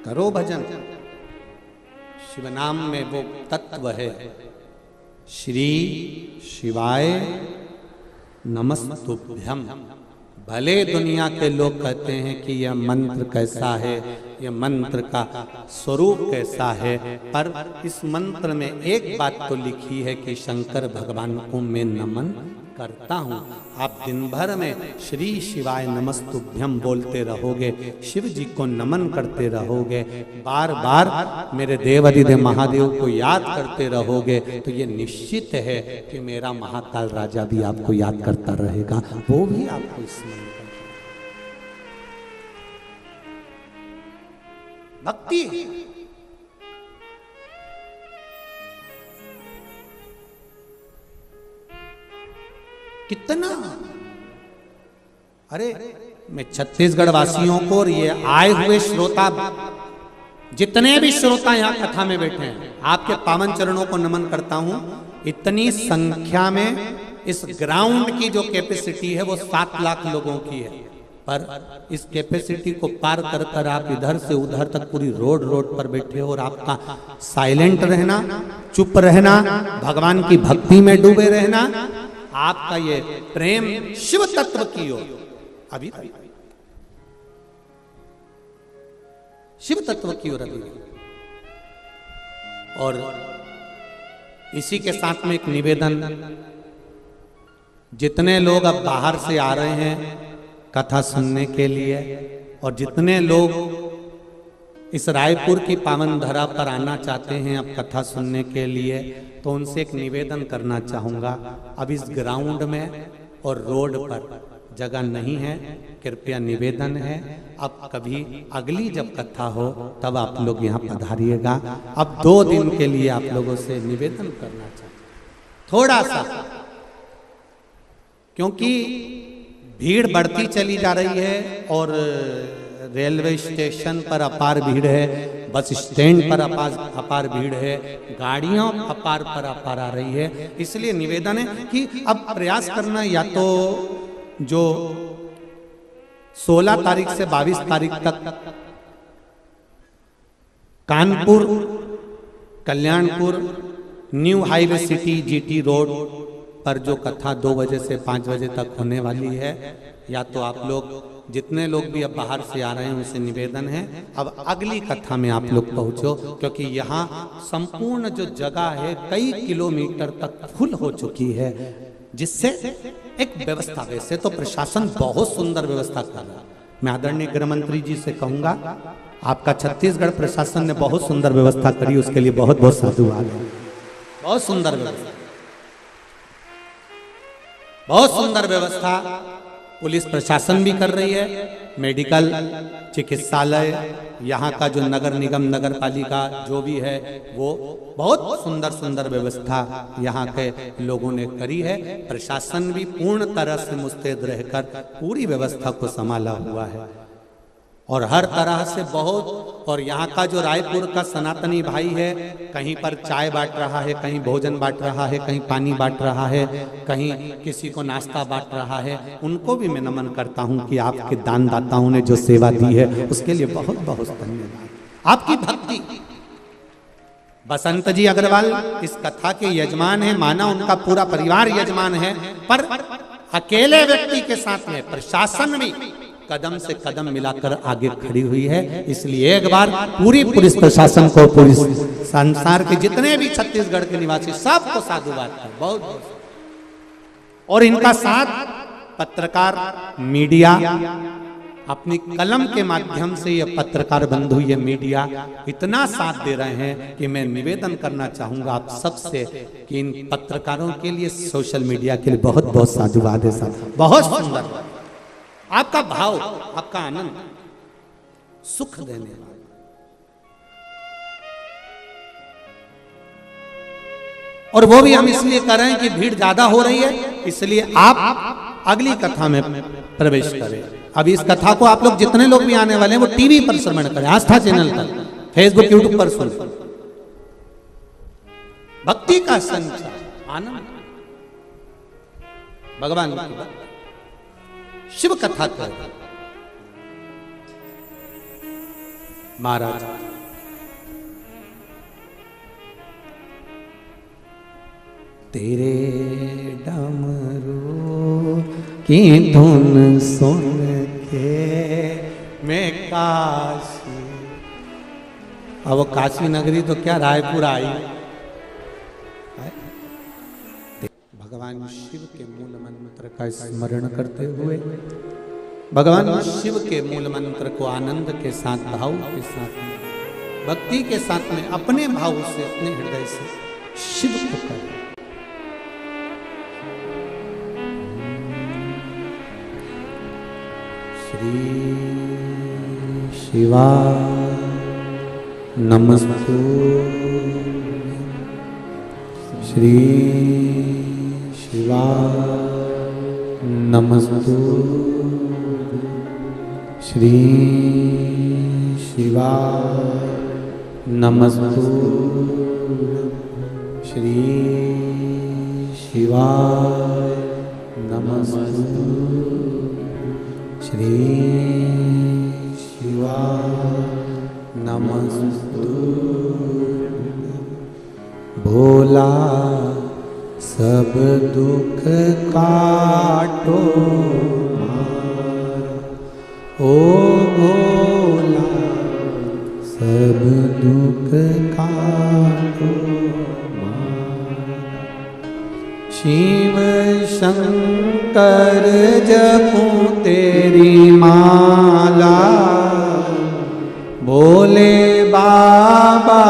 करो भजन। शिव नाम में वो तत्व है। श्री शिवाय नमस्तुभ्यम। भले दुनिया के लोग कहते हैं कि यह मंत्र कैसा है, यह मंत्र का स्वरूप कैसा है, पर इस मंत्र में एक बात तो लिखी है कि शंकर भगवान को मैं नमन करता हूँ। आप दिन भर में श्री शिवाय नमस्तुभ्यम बोलते रहोगे, शिव जी को नमन करते रहोगे, बार बार मेरे देवाधिदेव महादेव को याद करते रहोगे, तो ये निश्चित है कि मेरा महाकाल राजा भी आपको याद करता रहेगा, वो भी आपको स्मरण करेगा। भक्ति। कितना, अरे मैं छत्तीसगढ़ वासियों को और ये आए हुए श्रोता, जितने भी श्रोता यहाँ कथा में बैठे हैं, आपके पावन चरणों को नमन करता हूं। इतनी संख्या में इस ग्राउंड की जो कैपेसिटी है वो 7 लाख लोगों की है, पर इस कैपेसिटी को पार कर कर आप इधर से उधर तक पूरी रोड पर बैठे हो, और आपका साइलेंट रहना, चुप रहना, भगवान की भक्ति में डूबे रहना, आपका ये प्रेम शिव तत्व की ओर, अभी शिव तत्व की ओर अभी। और इसी के साथ में एक निवेदन, जितने लोग अब बाहर से आ रहे हैं कथा सुनने के लिए, और जितने लोग इस रायपुर की पावन धरा पर आना चाहते हैं अब कथा सुनने के लिए, तो उनसे एक निवेदन करना चाहूँगा। अब इस ग्राउंड में और रोड पर जगह नहीं है, कृपया निवेदन है, अब कभी अगली जब कथा हो तब आप लोग यहाँ पधारिएगा। अब 2 दिन के लिए आप लोगों से निवेदन करना चाहते थोड़ा सा, क्योंकि भीड़ बढ़ती चली जा रही है, और रेलवे स्टेशन पर अपार भीड़ है, बस स्टैंड पर अपार भीड़ है, गाड़ियां अपार आ रही है। इसलिए निवेदन है कि अब प्रयास करना, या तो जो 16 तारीख से 22 तारीख तक Kanpur, Kalyanpur, new highway city, GT road पर जो कथा 2 बजे से 5 बजे तक होने वाली है, या तो आप लोग, जितने लोग भी अब बाहर से आ रहे हैं उनसे निवेदन है अब अगली कथा में आप लोग पहुंचो, क्योंकि यहाँ संपूर्ण जो जगह है कई किलोमीटर तक फुल हो चुकी है, जिससे एक व्यवस्था, वैसे तो प्रशासन बहुत सुंदर व्यवस्था कर रहा है। मैं आदरणीय गृह मंत्री जी से कहूंगा, आपका छत्तीसगढ़ प्रशासन ने बहुत सुंदर व्यवस्था करी, उसके लिए बहुत बहुत साधुवाद है। बहुत सुंदर व्यवस्था, बहुत सुंदर व्यवस्था पुलिस प्रशासन भी कर रही है, मेडिकल, चिकित्सालय, यहाँ का जो नगर निगम, नगर पालिका जो भी है, वो बहुत सुंदर सुंदर व्यवस्था यहाँ के लोगों ने करी है। प्रशासन भी पूर्ण तरह से मुस्तैद रहकर पूरी व्यवस्था को संभाला हुआ है, और हर तरह से बहुत, और यहाँ का जो रायपुर का सनातनी भाई है, कहीं पर चाय बांट रहा है, कहीं भोजन बांट रहा है, कहीं पानी बांट रहा है, कहीं किसी को नाश्ता बांट रहा है, उनको भी मैं नमन करता हूँ कि आपके दानदाताओं ने जो सेवा दी है उसके लिए बहुत बहुत धन्यवाद। आपकी भक्ति, बसंत जी अग्रवाल इस कथा के यजमान है, माना उनका पूरा परिवार यजमान है, पर अकेले व्यक्ति के साथ में प्रशासन भी कदम से कदम मिलाकर आगे खड़ी हुई है। इसलिए एक बार पूरी पुलिस प्रशासन को, पूरी संसार के जितने भी छत्तीसगढ़ के निवासी, सबको साधुवाद है, बहुत बहुत। और इनका साथ पत्रकार, मीडिया, अपनी कलम के माध्यम से ये पत्रकार बंधु, ये मीडिया इतना साथ दे रहे हैं कि मैं निवेदन करना चाहूंगा आप सबसे कि इन पत्रकारों के लिए, सोशल मीडिया के लिए बहुत बहुत साधुवाद है साहब। बहुत सुंदर आपका भाव, आपका आनंद, सुख देने वाला। और वो भी हम इसलिए कर रहे हैं कि भीड़ ज्यादा हो रही है, इसलिए आप अगली कथा में प्रवेश करें। अभी इस कथा को आप लोग, जितने लोग भी आने वाले हैं, वो टीवी पर श्रवण करें, आस्था चैनल पर, फेसबुक, यूट्यूब पर सुने। भक्ति का संचार, आनंद, भगवान की भक्ति, शिव कथा कर महाराज। तेरे डमरू की धुन सुन के मैं काशी, अब वो काशी नगरी तो क्या रायपुर आई। भगवान शिव के मूल मंत्र का स्मरण करते हुए, भगवान शिव के मूल मंत्र को आनंद के साथ, भाव के साथ, भक्ति के साथ में अपने भाव से, अपने हृदय से शिव को करें। श्री शिवा नमस्तु श्री शिवाय नमस्तु श्री शिवाय नमस्तु श्री शिवाय नमस्तु श्री शिवाय नमस्तु भोला सब दुख काटो ओ भोला सब दुख काटो शिव शंकर जपूं तेरी माला भोले बाबा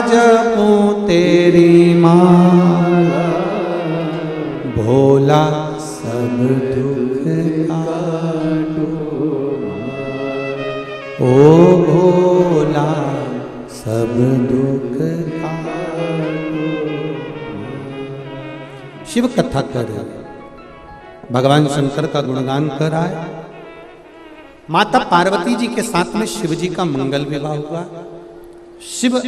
जपूं तेरी माला भोला सब दुख काटो ओ भोला सब दुख काटो। शिव कथा कर भगवान शंकर का गुणगान कर आए। माता पार्वती जी के साथ में शिव जी का मंगल विवाह हुआ। शिव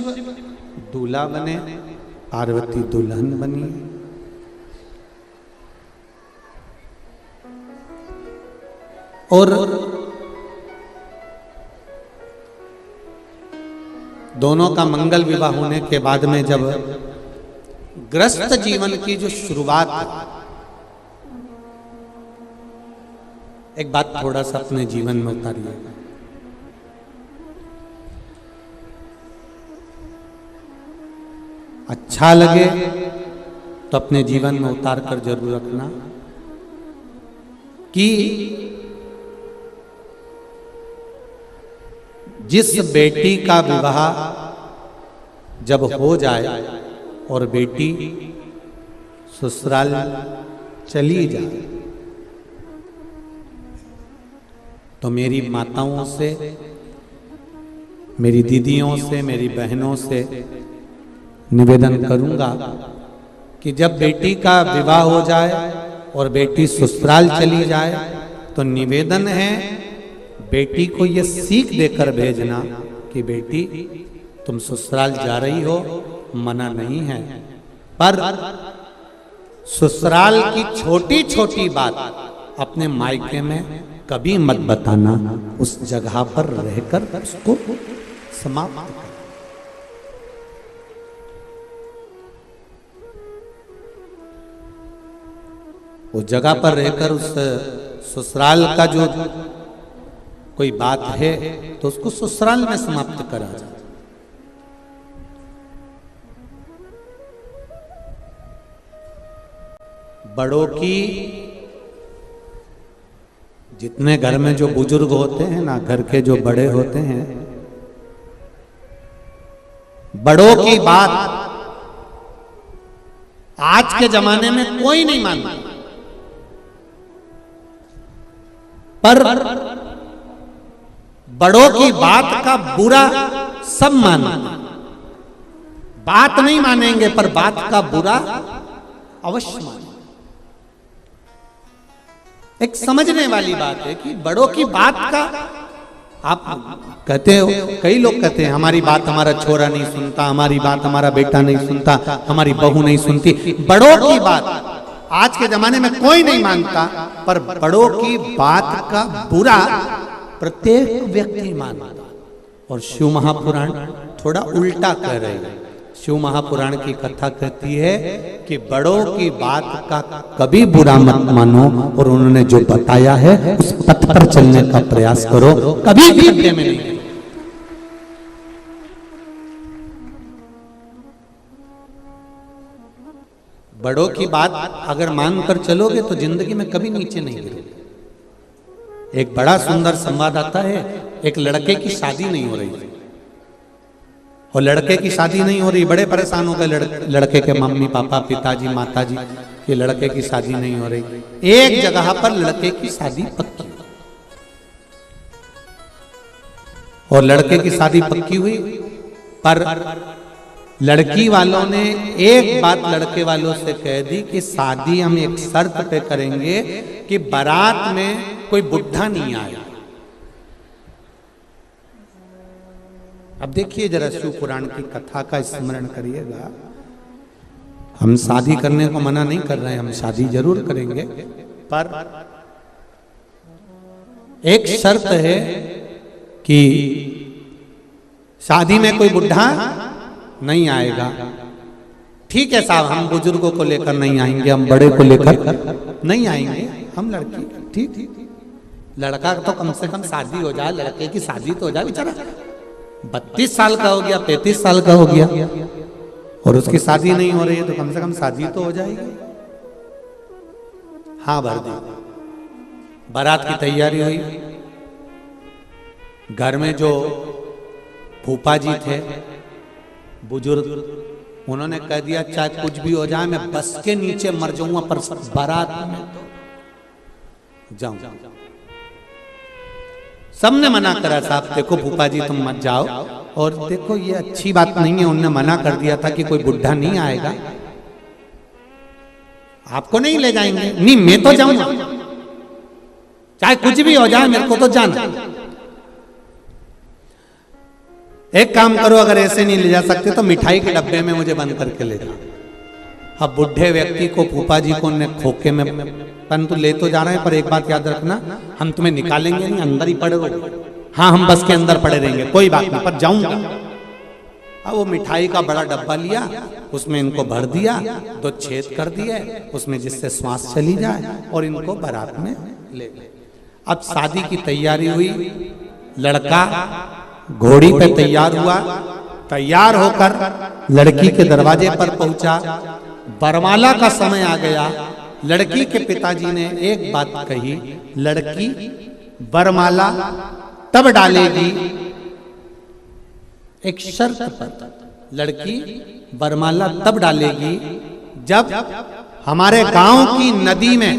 दूल्हा बने, पार्वती दुल्हन बनी। और दोनों का मंगल विवाह होने के बाद में जब ग्रस्त जीवन की जो शुरुआत, एक बात थोड़ा सा अपने जीवन में उतारिएगा। अच्छा लगे तो अपने जीवन में उतार कर जरूर रखना कि जिस बेटी का विवाह जब हो जाए और बेटी ससुराल चली जाए तो मेरी माताओं से, मेरी दीदियों से, मेरी बहनों से निवेदन करूंगा कि जब बेटी का विवाह हो जाए और बेटी ससुराल चली जाए तो निवेदन है बेटी को ये सीख देकर भेजना कि बेटी तुम ससुराल जा रही हो, मना नहीं है, पर ससुराल की छोटी छोटी बात अपने मायके में कभी मत बताना, उस जगह पर रहकर उसको समाप्त कर। उस जगह पर रहकर उस ससुराल का जो कोई बात है तो उसको ससुराल में समाप्त करा जाए। बड़ों की, जितने घर में जो बुजुर्ग होते हैं ना, घर के जो बड़े होते हैं, बड़ों की बात आज के जमाने में कोई नहीं मानता, पर बड़ों की बात का बुरा सब मानेंगे। बात नहीं मानेंगे पर बात का बुरा अवश्य मानेंगे। एक समझने वाली बात है कि बड़ों की बात का, आप कहते हो, कई लोग कहते हैं हमारी बात हमारा छोरा नहीं सुनता, हमारी बात हमारा बेटा नहीं सुनता, हमारी बहू नहीं सुनती। बड़ों की बात आज के जमाने में कोई नहीं मानता, पर बड़ों की बात का बुरा प्रत्येक व्यक्ति मानता। और शिव महापुराण थोड़ा उल्टा कह रहे हैं। शिव महापुराण की कथा कहती है कि बड़ों की बात का कभी बुरा मत मानो और उन्होंने जो बताया है उस पथ पर चलने का प्रयास करो, कभी भी खड्डे में नहीं। बड़ों की बात अगर मानकर चलोगे तो जिंदगी में कभी नीचे नहीं गिरोगे। एक बड़ा सुंदर संवाद आता है, एक लड़के की शादी नहीं हो रही और लड़के की शादी नहीं हो रही, बड़े परेशान हो गए लड़के के मम्मी पापा, पिताजी, माताजी कि लड़के की शादी नहीं हो रही। एक जगह पर लड़के की शादी पक्की और लड़के की शादी पक्की हुई पर लड़की वालों ने एक बात लड़के वालों से कह दी कि शादी हम एक शर्त पे करेंगे कि बारात में कोई बुढ़ा नहीं आए। अब देखिए जरा शिव पुराण की कथा का स्मरण करिएगा। हम शादी करने को मना नहीं कर रहे हैं, हम शादी जरूर करेंगे, पर एक शर्त है कि शादी में कोई बुढ़ा नहीं आएगा। ठीक है साहब, हम बुजुर्गों को लेकर नहीं आएंगे, हम बड़े को लेकर नहीं आएंगे, हम लड़की ठीक। लड़का तो कम से कम शादी हो जाए, लड़के की शादी तो हो जाए। बेचारा 32 साल का हो गया, 35 साल का हो गया और उसकी शादी नहीं हो रही है, तो कम से कम शादी तो हो जाएगी। हाँ भर दी। बारात की तैयारी हुई। घर में जो फूफा जी थे बुजुर्ग, उन्होंने कह दिया चाहे कुछ भी हो जाए, मैं बस के नीचे मर जाऊंगा पर बारात में तो जाऊं। सबने मना करा, साहब देखो फूफा जी तुम मत जाओ, और देखो ये अच्छी बात नहीं है, उन्होंने मना कर दिया था कि कोई बुढ़ा नहीं आएगा, आपको नहीं ले जाएंगे। नहीं मैं तो जाऊंगा, चाहे कुछ भी हो जाए मेरे को तो जाना। एक काम करो, अगर ऐसे नहीं ले जा सकते तो मिठाई के डब्बे में मुझे बंद करके ले जाओ। अब बुढ़े व्यक्ति को फूफा जी को ने खोखे में, परंतु ले तो जा रहे हैं, पर एक बात याद रखना, हम तुम्हें निकालेंगे नहीं, अंदर ही पड़े रहो। हाँ हम बस के अंदर पड़े रहेंगे, कोई बात नहीं, पर जाऊंगा। अब वो मिठाई का बड़ा डब्बा लिया, उसमें इनको भर दिया, 2 छेद कर दिए उसमें जिससे श्वास चली जाए, और इनको बारात में ले गए। अब शादी की तैयारी हुई। लड़का घोड़ी पे तैयार हुआ, तैयार होकर लड़की के दरवाजे पर पहुंचा। वरमाला का समय आ गया। लड़की के पिताजी ने एक बात कही, लड़की वरमाला तब डालेगी, एक शर्त पर, लड़की वरमाला तब डालेगी जब हमारे गांव की नदी में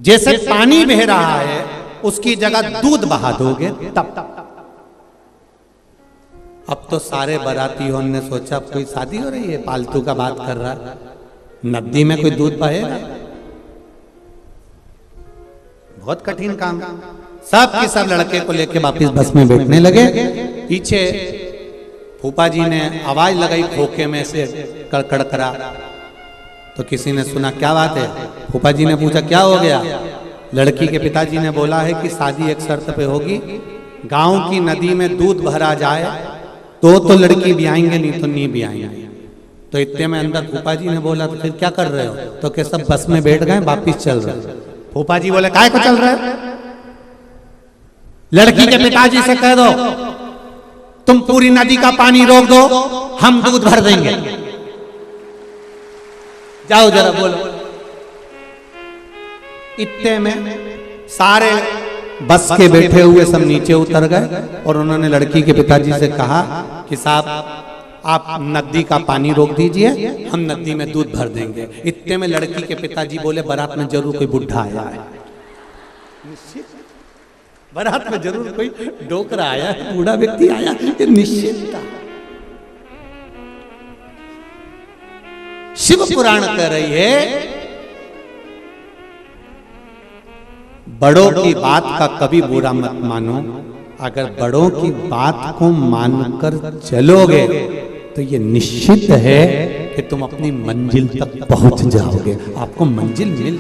जैसे पानी बह रहा है उसकी जगह दूध बहा दोगे तब। अब तो सारे बारातियों ने सोचा अब कोई शादी हो रही है, फालतू का बात कर रहा है, नदी में कोई दूध बहेगा, बहुत कठिन काम। सब के सब लड़के को लेके वापिस बस में बैठने लगे। पीछे फूफा जी ने आवाज लगाई खोखे में से कड़कड़ करा, तो किसी ने सुना क्या बात है। फूफा जी ने पूछा क्या हो गया। लड़की के पिताजी ने बोला है कि शादी एक शर्त पे होगी, गांव की नदी में दूध भरा जाए तो लड़की भी आएंगे, नहीं तो नहीं भी आएंगे। तो इतने में अंदर फूफा जी ने बोला तो फिर क्या कर रहे हो, तो के सब बस में बैठ गए, वापिस चल रहे। फूफा जी बोले काय को चल रहे, लड़की के पिताजी से कह दो तुम पूरी नदी का पानी रोक दो, हम दूध भर देंगे, जाओ जरा बोलो। इतने में सारे बस के बैठे हुए सब नीचे उतर गए और उन्होंने लड़की के पिताजी से कहा कि साहब आप नदी का पानी रोक दीजिए, हम नदी में दूध भर देंगे। इतने में लड़की के पिताजी बोले बारात में जरूर कोई बुढ़ा आया है, बारात में जरूर कोई डोकरा आया है, बूढ़ा व्यक्ति आया, ये निश्चित था। शिव पुराण कह रही है बड़ों की बात का कभी बुरा मत मानो, अगर बड़ों की बात को मानकर चलोगे तो ये निश्चित है कि तुम अपनी मंजिल तक पहुंच जाओगे, आपको मंजिल मिल।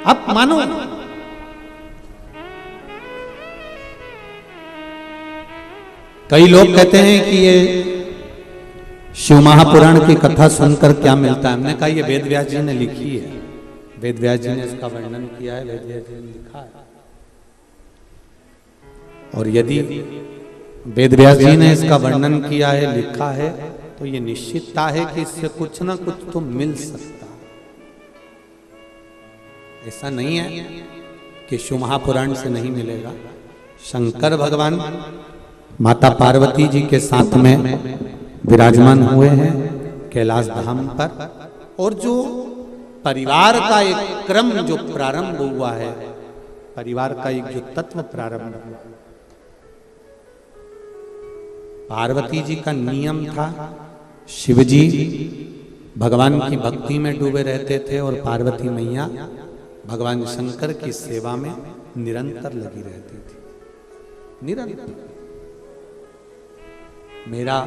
अब मानो कई लोग कहते हैं कि ये शिव महापुराण की कथा सुनकर क्या मिलता है। हमने कहा ये वेद व्यास जी ने लिखी है, वेद व्यास जी ने इसका वर्णन किया है, वेद व्यास जी ने लिखा है। और यदि वेद व्यास जी ने इसका वर्णन किया है, लिखा है, तो ये निश्चितता है कि इससे कुछ ना कुछ तो मिल सकता है। ऐसा नहीं है कि शिव महापुराण से नहीं मिलेगा। शंकर भगवान माता पार्वती जी के साथ में विराजमान हुए हैं कैलाश धाम पर, और जो परिवार का एक क्रम जो प्रारंभ हुआ है, परिवार का एक जो तत्व प्रारंभ हुआ, पार्वती जी का नियम था, शिव जी भगवान की भक्ति में डूबे रहते थे और पार्वती मैया भगवान शंकर की सेवा में निरंतर लगी रहती थी, निरंतर। मेरा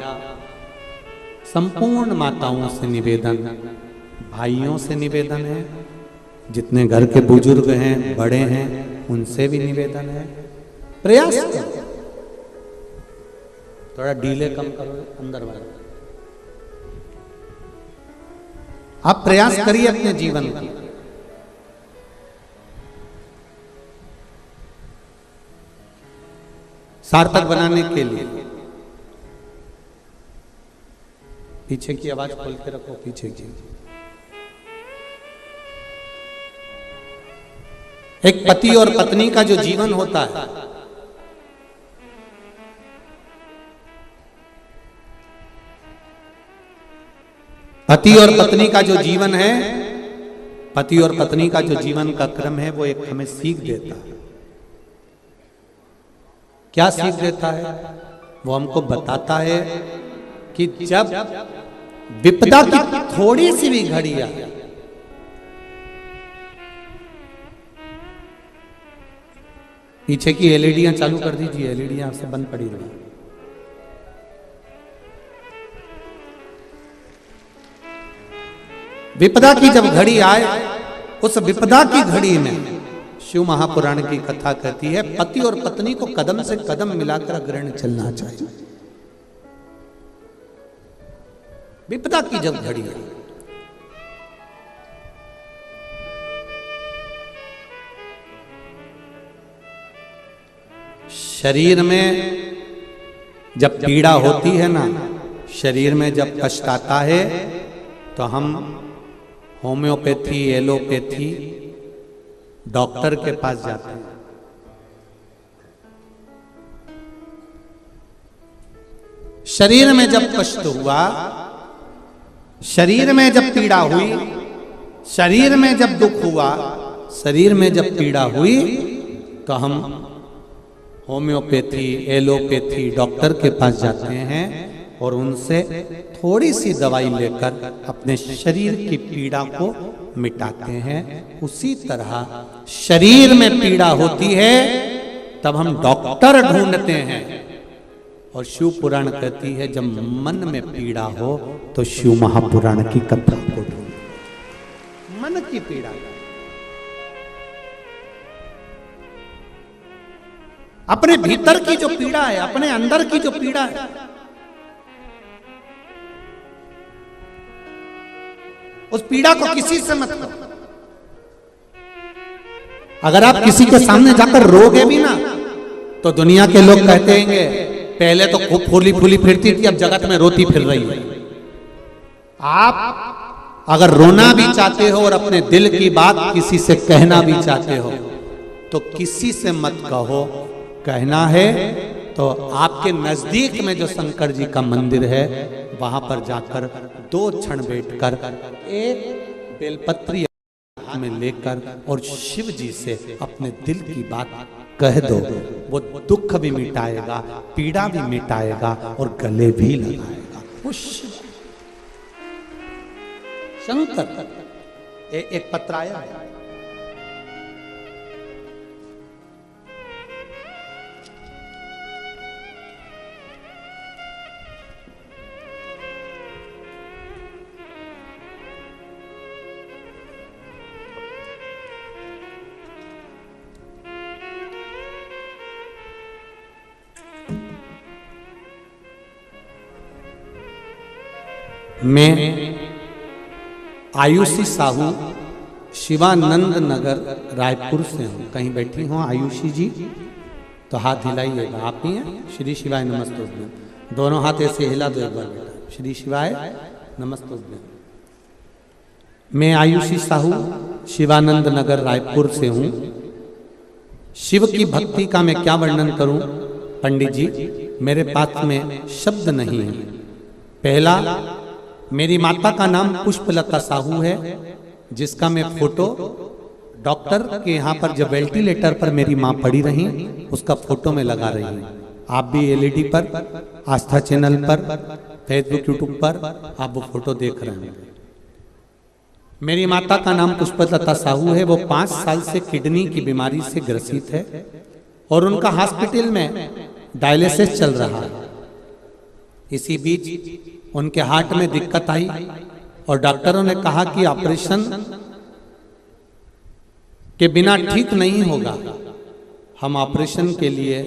संपूर्ण माताओं से निवेदन, भाइयों से निवेदन है, जितने घर के बुजुर्ग हैं, बड़े हैं, उनसे भी निवेदन है, प्रयास करो, थोड़ा डीले कम करो अंदर वाला। आप प्रयास करिए अपने जीवन का। सार्थक बनाने के लिए। पीछे की आवाज खोल के रखो, पीछे की। एक पति और पत्नी का जो जीवन होता है, पति और पत्नी का जो जीवन है, पति और पत्नी का जो जीवन का क्रम है, वो एक हमें सीख देता है। क्या सीख देता है? वो हमको बताता है कि जब विपदा की थोड़ी सी भी घड़ी आए, पीछे की एलईडियां चालू कर दीजिए, एलईडियां से बंद पड़ी रही। विपदा की जब घड़ी आए, उस विपदा की घड़ी में शिव महापुराण की कथा कहती है, पति और पत्नी को कदम से कदम मिलाकर अग्रणी चलना चाहिए। विपदा की जब घड़ी है, शरीर में जब पीड़ा होती है ना, शरीर में जब कष्ट आता है, तो हम होम्योपैथी, एलोपैथी, डॉक्टर के पास जाते हैं। शरीर में जब कष्ट हुआ, शरीर में जब पीड़ा हुई, शरीर में जब दुख हुआ, शरीर में जब पीड़ा हुई, तो हम होम्योपैथी, एलोपैथी, डॉक्टर के पास जाते हैं और उनसे थोड़ी सी दवाई लेकर अपने शरीर की पीड़ा को मिटाते हैं। उसी तरह शरीर में पीड़ा होती है, तब हम डॉक्टर ढूंढते हैं। और शिव पुराण कहती है, जब मन में पीड़ा हो तो शिव महापुराण की कथा को ढूंढो। मन की पीड़ा, अपने भीतर की जो पीड़ा है, अपने अंदर की जो पीड़ा है, उस पीड़ा को किसी से मत करो। अगर आप किसी के सामने जाकर रोगे भी ना, तो दुनिया के लोग कहते हैं, पहले तो खूब फूली फूली फिरती थी, अब जगत में रोती फिर रही है। आप अगर रोना भी चाहते हो और अपने दिल की बात किसी से कहना भी चाहते हो, तो किसी से मत कहो। कहना है तो आपके नजदीक में जो शंकर जी का मंदिर है, वहां पर जाकर 2 क्षण बैठकर एक बेलपत्री में लेकर और शिव जी से अपने दिल की बात कह दो। वो दुख भी मिटाएगा, पीड़ा भी मिटाएगा और गले भी लगाएगा। शंकर एक पत्र आया है, मैं आयुषी साहू शिवानंद नगर रायपुर से हूँ। कहीं बैठी हूँ आयुषी जी, तो हाथ हिलाइएगा। आप ही हैं? श्री शिवाय नमस्तुभ्यम। दोनों हाथ ऐसे हिला दो एक बार बेटा। श्री शिवाय नमस्तुभ्यम। मैं आयुषी साहू शिवानंद नगर रायपुर से हूँ। शिव की भक्ति का मैं क्या वर्णन करूं पंडित जी, मेरे पास में शब्द नहीं है। पहला, मेरी माता का नाम पुष्पलता साहू है, जिसका मैं फोटो डॉक्टर के यहाँ पर जब वेंटिलेटर पर मेरी माँ पड़ी रही उसका फोटो में लगा रही हूँ। आप भी एलईडी पर, आस्था चैनल पर, फेसबुक यूट्यूब पर आप वो फोटो देख रहे हैं। मेरी माता का नाम पुष्पलता साहू है। वो 5 साल से किडनी की बीमारी से ग्रसित है और उनका हॉस्पिटल में डायलिसिस चल रहा है। इसी बीच उनके हार्ट में दिक्कत आई और डॉक्टरों ने कहा कि ऑपरेशन के बिना ठीक नहीं होगा। हम ऑपरेशन के लिए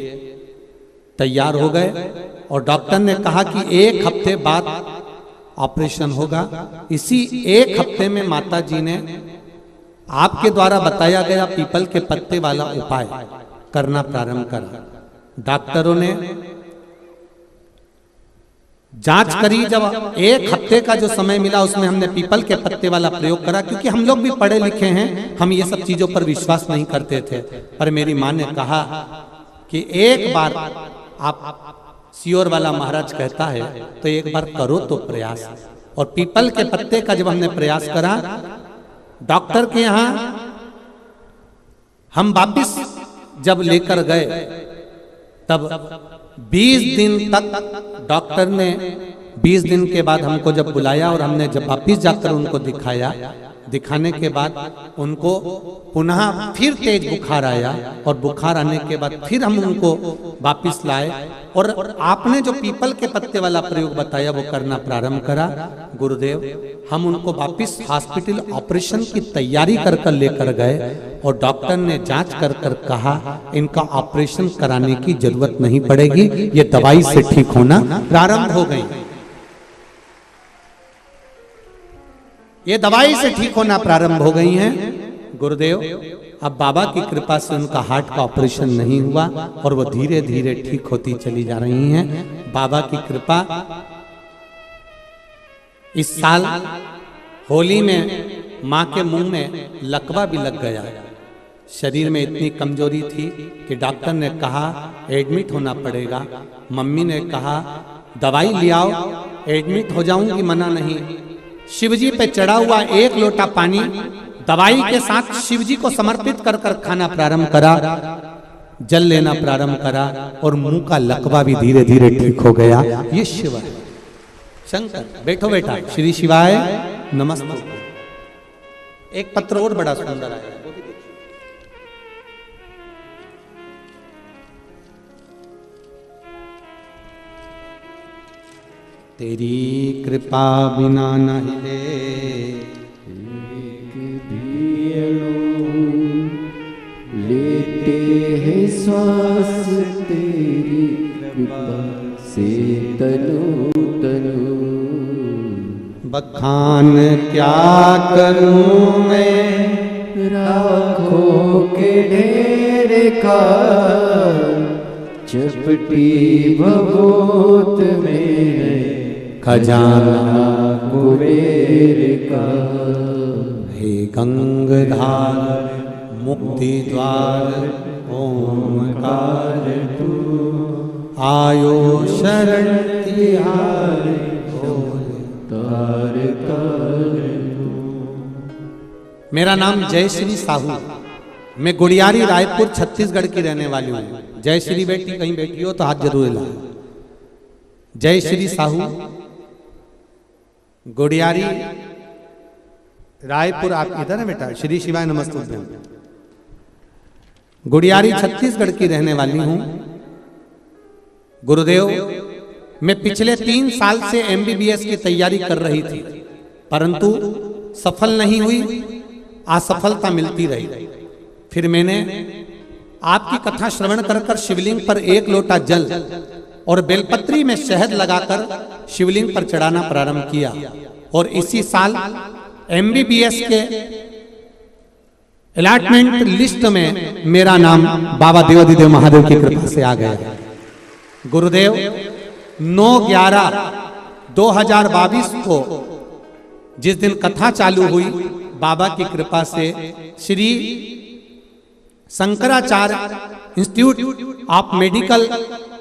तैयार हो गए और डॉक्टर ने कहा कि 1 हफ्ते बाद ऑपरेशन होगा। इसी 1 हफ्ते में माता जी ने आपके द्वारा बताया गया पीपल के पत्ते वाला उपाय करना प्रारंभ करा। डॉक्टरों ने जांच करी। जब 1 हफ्ते का जो समय मिला उसमें हमने पीपल के पत्ते वाला प्रयोग करा, क्योंकि हम लोग भी पढ़े लिखे हैं, हम ये सब चीजों पर विश्वास नहीं करते थे। पर मेरी माँ ने कहा कि एक बार आप सियोर वाला महाराज कहता है तो एक बार करो तो प्रयास। और पीपल के पत्ते का जब हमने प्रयास करा, डॉक्टर के यहाँ हम वापिस जब लेकर गए तब 20 दिन तक डॉक्टर ने 20 दिन के बाद हमको जब बुलाया और हमने जब वापिस जाकर उनको दिखाया, दिखाने के बाद उनको पुनः फिर तेज बुखार आया और बुखार आने के बाद फिर हम उनको वापिस लाए और आपने जो पीपल के पत्ते वाला प्रयोग बताया वो करना प्रारंभ करा। गुरुदेव, हम उनको वापिस हॉस्पिटल ऑपरेशन की तैयारी कर कर लेकर गए और डॉक्टर ने जांच कर कर कहा इनका ऑपरेशन कराने की जरूरत नहीं पड़ेगी, ये दवाई से ठीक होना प्रारंभ हो गई। ये दवाई से ठीक होना प्रारंभ हो गई हैं। गुरुदेव, अब बाबा की कृपा से उनका हार्ट का ऑपरेशन नहीं हुआ और वो धीरे धीरे ठीक होती चली जा रही हैं। बाबा की कृपा। इस साल होली में माँ के मुंह में लकवा भी लग गया। शरीर में इतनी कमजोरी थी कि डॉक्टर ने कहा एडमिट होना पड़ेगा। मम्मी ने कहा दवाई ले आओ, एडमिट हो जाऊंगी, मना नहीं। शिवजी पे चढ़ा हुआ 1 लोटा पानी दवाई के साथ शिवजी को समर्पित कर कर खाना प्रारंभ करा, जल लेना प्रारंभ करा और मुंह का लकवा भी धीरे धीरे ठीक हो गया। ये शिव है। शंकर, बैठो बेटा। श्री शिवाय नमस्ते। एक पत्र और बड़ा सुंदर आया, तेरी कृपा बिना न हिले लेते हैं श्वास तेरी कृपा से तनु तनु। बखान क्या करूं मैं राखों के ढेर का, चपटी भभूत में खजाना कुबेर का। हे गंगाधार मुक्ति द्वार ओंकार तू, आयो शरण तिहारी तार तार। मेरा नाम जयश्री साहू, मैं गुड़ियारी रायपुर छत्तीसगढ़ की रहने वाली हूँ। जयश्री बेटी कहीं बैठी हो तो हाथ जरूर हिलाओ। जयश्री साहू, गुड़ियारी रायपुर। आप इधर है बेटा? श्री शिवाय नमस्ते। गुड़ियारी छत्तीसगढ़ की रहने वाली हूं। गुरुदेव, मैं पिछले 3 साल से एमबीबीएस की तैयारी कर रही थी, परंतु सफल नहीं हुई, असफलता मिलती रही। फिर मैंने आपकी कथा श्रवण कर कर शिवलिंग पर 1 लोटा जल और बेलपत्री में शहद लगाकर शिवलिंग पर चढ़ाना प्रारंभ किया और इसी साल एमबीबीएस के अलॉटमेंट लिस्ट में मेरा नाम बाबा देवाधिदेव महादेव की कृपा से आ गया। गुरुदेव, 9/11/2022 को जिस दिन कथा चालू हुई, बाबा की कृपा से Shri Shankaracharya institute of medical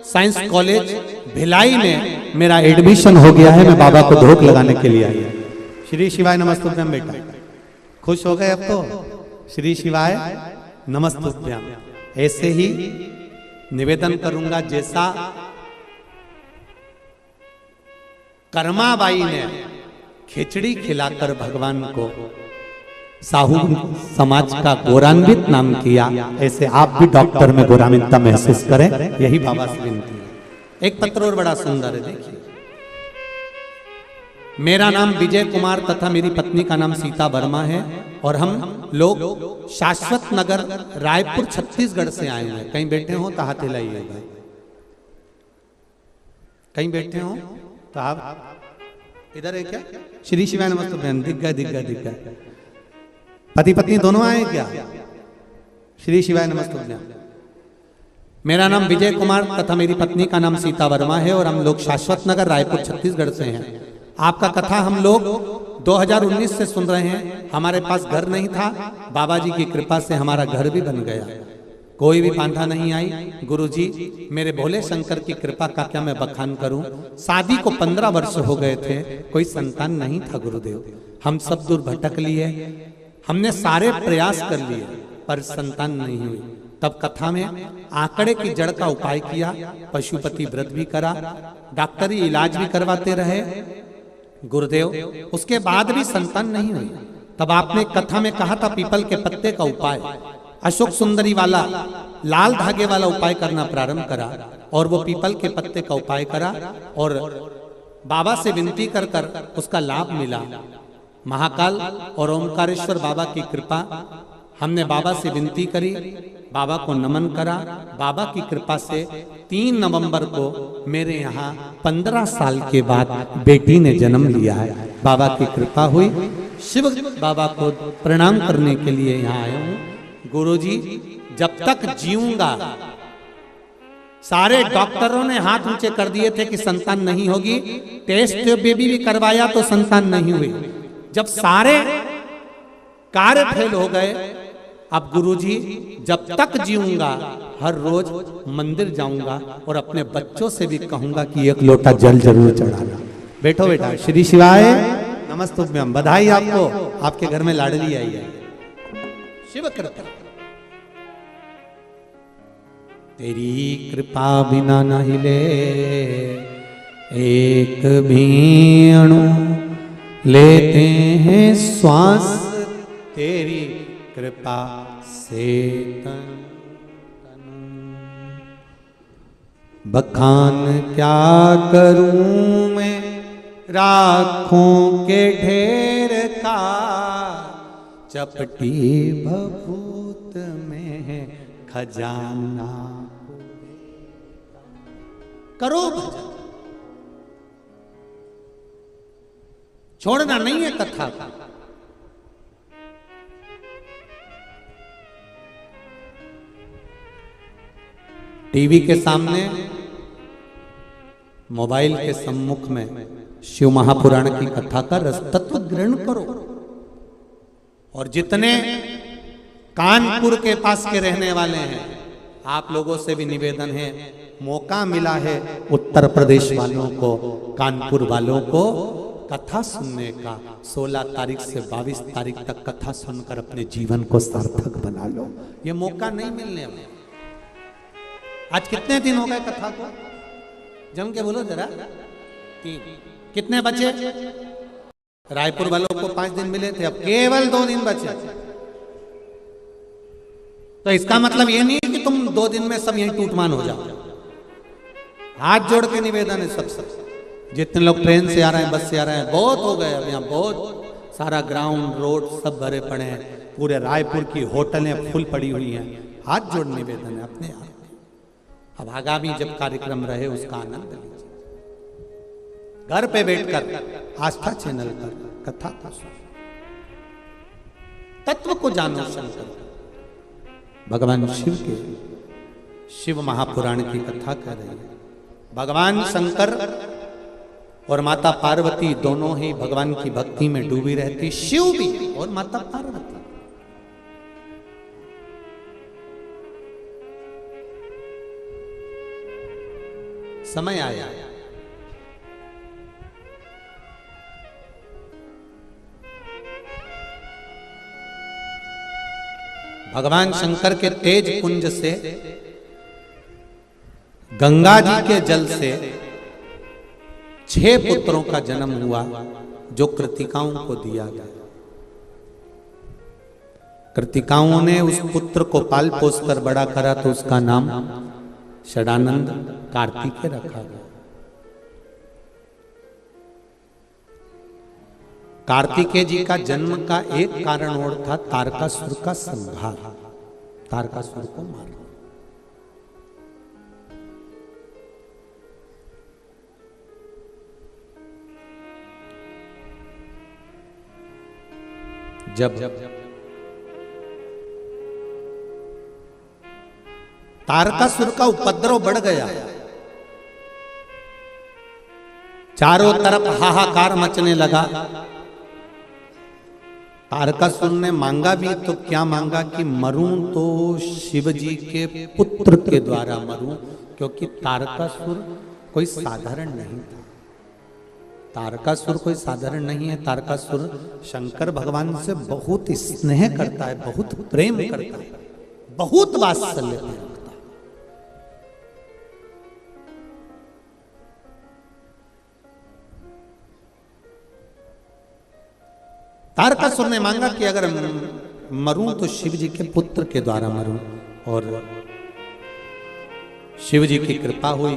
science college Bhilai में मेरा एडमिशन हो गया है। मैं बाबा को धोख लगाने के लिए आया। श्री शिवाय नमस्तुभ्यम बेटा, खुश हो गए अब तो? श्री शिवाय नमस्तुभ्यम। ऐसे ही निवेदन करूंगा, जैसा कर्माबाई ने खिचड़ी खिलाकर भगवान को साहू समाज का गौरवान्वित नाम किया, ऐसे आप भी डॉक्टर में गौरवान्वितता महसूस करें, यही बाबा से विनती है। एक पत्र और बड़ा सुंदर है, देखिए। मेरा नाम विजय कुमार तथा मेरी पत्नी का नाम सीता वर्मा है और हम लोग शाश्वत नगर रायपुर छत्तीसगढ़ से आए हैं। कहीं बैठे हो तो हाथ हिलाइएगा, कहीं बैठे हो तो आप इधर है क्या? श्री शिवाय नमस्ते। दिख गया पति पत्नी दोनों आए क्या? श्री शिवाय नमस्ते। मेरा नाम विजय कुमार तथा मेरी पत्नी का नाम सीता वर्मा है और हम लोग शाश्वत नगर रायपुर छत्तीसगढ़ से हैं। आपका कथा हम लोग 2019 से सुन रहे हैं। हमारे पास घर नहीं था, बाबा जी की कृपा से हमारा घर भी बन गया। कोई भी बाधा नहीं आई। गुरुजी मेरे भोले शंकर की कृपा का क्या मैं बखान करूं। शादी को 15 वर्ष हो गए थे, कोई संतान नहीं था गुरुदेव। हम सब दूर भटक लिए, हमने सारे प्रयास कर लिए पर संतान नहीं हुई। तब कथा में आंकड़े की जड़ का उपाय किया, पशुपति व्रत भी करा, डॉक्टरी इलाज भी करवाते रहे गुरुदेव, उसके बाद भी संतान नहीं हुई। तब आपने कथा में कहा था पीपल के पत्ते का उपाय, अशोक सुंदरी वाला लाल धागे वाला उपाय करना प्रारंभ करा और वो पीपल के पत्ते का उपाय करा और बाबा से विनती कर कर उसका लाभ मिला। महाकाल और ओमकारेश्वर बाबा की कृपा, हमने बाबा से विनती करी, बाबा को नमन करा। बाबा की कृपा से 3 नवंबर को मेरे यहाँ 15 साल के बाद बेटी ने जन्म लिया है। बाबा की कृपा हुई। शिव बाबा को प्रणाम करने के लिए यहाँ आया हूँ। गुरुजी जब तक जीऊंगा, सारे डॉक्टरों ने हाथ ऊंचे कर दिए थे कि संतान नहीं होगी, टेस्ट बेबी भी करवाया तो संतान नहीं हुई। जब सारे कार्य फेल हो गए, अब गुरुजी जब तक जीऊंगा हर रोज मंदिर जाऊंगा और अपने बच्चों से भी कहूंगा कि एक लोटा जल जरूर चढ़ाना। बैठो बेटा। श्री शिवाय नमस्तुभ्यम। बधाई आपको, आपके घर में लाडली आई है। शिव कृपा, तेरी कृपा बिना न हिले एक भी अणु, लेते हैं श्वास तेरी कृपा से तन। बखान क्या करूं मैं राखों के ढेर का, चपटी भभूत में है खजाना। करो भजन, छोड़ना नहीं है कथा का। टीवी के सामने, मोबाइल के सम्मुख में शिव महापुराण की कथा का रस तत्व ग्रहण करो। और जितने कानपुर के पास के रहने वाले हैं, आप लोगों से भी निवेदन है, मौका मिला है उत्तर प्रदेश वालों को, कानपुर वालों को कथा सुनने का। 16 तारीख से 22 तारीख तक कथा सुनकर अपने जीवन को सार्थक बना लो। ये मौका नहीं मिलने वाला। आज कितने दिन हो गए कथा को? जम के बोलो जरा। 3। कितने बचे? रायपुर वालों को 5 दिन मिले थे, अब केवल 2 दिन बचे। तो इसका मतलब ये नहीं है कि तुम 2 दिन में सब यहीं टूटमान हो जाओ। हाथ जोड़ के निवेदन है सब जितने लोग ट्रेन से आ रहे हैं, बस से आ रहे हैं, बहुत हो गए। अब यहाँ बहुत सारा ग्राउंड रोड सब भरे पड़े हैं, पूरे रायपुर की होटलें फुल पड़ी हुई हैं। हाथ जोड़ निवेदन है अपने आप। अब आगामी जब कार्यक्रम रहे उसका आनंद लीजिए। घर पे बैठकर आस्था चैनल पर कथा को सुनो, तत्व को जानो। शंकर भगवान शिव के शिव महापुराण की कथा कर रहे हैं। भगवान शंकर और माता पार्वती दोनों ही भगवान की भक्ति में डूबी रहती, शिव भी और माता पार्वती। समय आया। भगवान शंकर के तेज कुंज से, गंगा जी के जल से 6 पुत्रों का जन्म हुआ जो कृतिकाओं को दिया गया। कृतिकाओं ने उस पुत्र को पाल पोस कर बड़ा करा तो उसका नाम षडानंद कार्तिकेय रखा गया। कार्तिकेय जी का जन्म का एक कारण और था तारकासुर का संहार, तारकासुर को मारना। जब तारकासुर का उपद्रव बढ़ गया, चारों तरफ हाहाकार मचने लगा। तारकासुर ने मांगा भी तो क्या मांगा कि मरूं तो शिव जी के पुत्र के द्वारा मरूं, क्योंकि तारकासुर कोई साधारण नहीं था। तारकासुर कोई साधारण नहीं है। तारकासुर शंकर भगवान से बहुत स्नेह करता है, बहुत प्रेम करता है, बहुत वात्सल्य रखता है। तारकासुर ने मांगा कि अगर मरूं तो शिव जी के पुत्र के द्वारा मरूं, और शिव जी की कृपा हुई।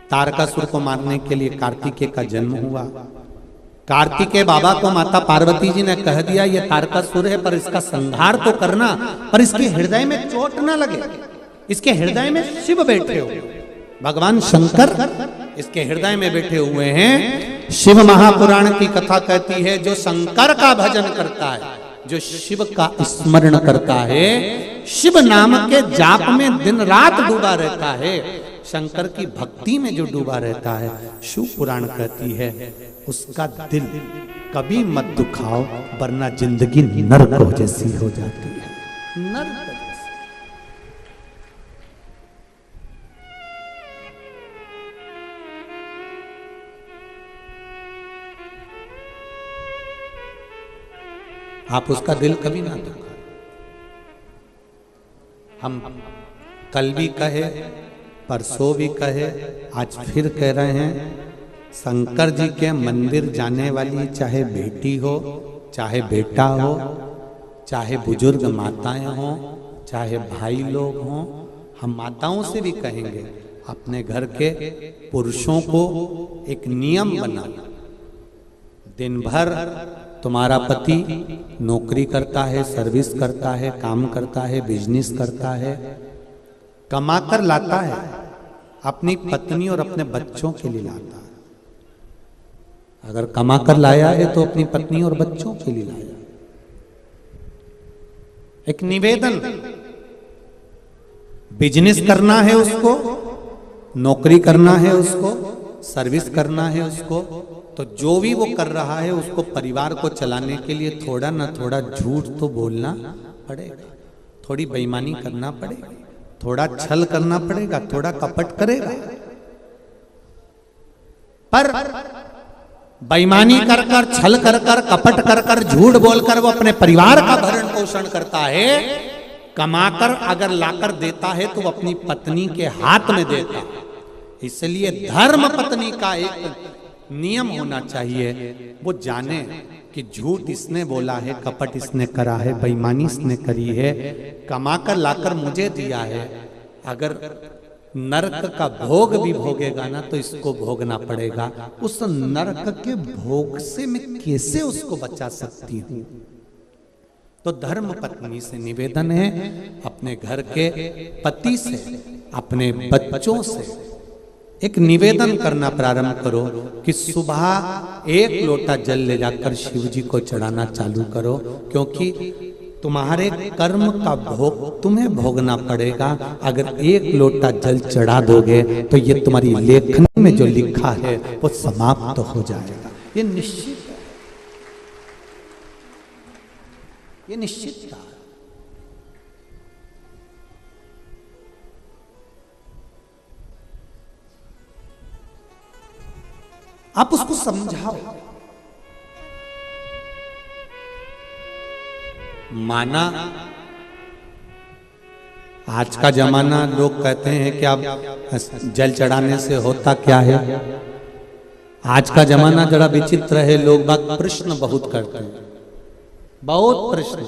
तारकासुर को मारने के लिए कार्तिकेय का जन्म हुआ। कार्तिकेय बाबा को माता पार्वती जी ने कह दिया ये तारकासुर है, पर इसका संहार तो करना, पर इसके हृदय में चोट ना लगे। इसके हृदय में शिव बैठे हो, भगवान शंकर इसके हृदय में बैठे हुए हैं। शिव महापुराण की कथा कहती है जो शंकर का भजन करता है, जो शिव का स्मरण करता है, शिव नाम के जाप में दिन रात डूबा रहता है, शंकर की भक्ति में जो डूबा रहता है, शिव पुराण कहती है उसका दिल कभी मत दुखाओ वरना जिंदगी नरक जैसी हो जाती है। नरक आप उसका दिल कभी ना दुखा। हम कल भी कहे, परसों भी कहे, आज फिर कह रहे हैं, शंकर जी के मंदिर जाने वाली चाहे बेटी हो, चाहे बेटा हो, चाहे बुजुर्ग माताएं हों, चाहे भाई लोग हों, हम माताओं से भी कहेंगे अपने घर के पुरुषों को एक नियम बनाओ। दिन भर तुम्हारा पति नौकरी करता है, सर्विस करता है, काम करता है, बिजनेस करता है, कमाकर लाता है, अपनी पत्नी और अपने बच्चों के लिए लाता है। अगर कमाकर लाया है तो अपनी पत्नी और बच्चों के लिए लाया। एक निवेदन, बिजनेस करना है उसको, नौकरी करना है उसको, सर्विस करना है उसको, तो जो भी वो कर रहा है उसको परिवार को चलाने के लिए थोड़ा ना थोड़ा झूठ तो बोलना पड़ेगा, थोड़ी बेईमानी करना पड़ेगा, थोड़ा छल करना पड़ेगा, थोड़ा कपट करेगा। पर बेईमानी कर कर, छल कर कर, कपट कर कर, झूठ बोलकर वो अपने परिवार का भरण पोषण करता है। कमाकर अगर लाकर देता है तो वो अपनी पत्नी के हाथ में देता है। इसलिए धर्म पत्नी का एक नियम होना चाहिए, वो जाने कि झूठ इसने बोला है, कपट इसने करा है, बेईमानी इसने करी है, कमाकर लाकर मुझे दिया है। अगर नरक का भोग भी भोगेगा ना तो इसको भोगना पड़ेगा। उस नरक के भोग से मैं कैसे उसको बचा सकती हूँ? तो धर्म पत्नी से निवेदन है, अपने घर के पति से, अपने बच्चों से एक निवेदन करना प्रारंभ करो कि सुबह 1 लोटा जल ले जाकर शिव जी को चढ़ाना चालू करो, क्योंकि तुम्हारे कर्म का भोग तुम्हें भोगना पड़ेगा। अगर 1 लोटा जल चढ़ा दोगे तो ये तुम्हारी लेखनी में जो लिखा है वो समाप्त हो जाएगा। ये निश्चित है, ये निश्चित है। आप उसको समझाओ। माना आज का जमाना, लोग कहते हैं कि आप जल चढ़ाने से होता क्या है। आज का जमाना जरा विचित्र है, लोग बात प्रश्न बहुत करते हैं, बहुत प्रश्न।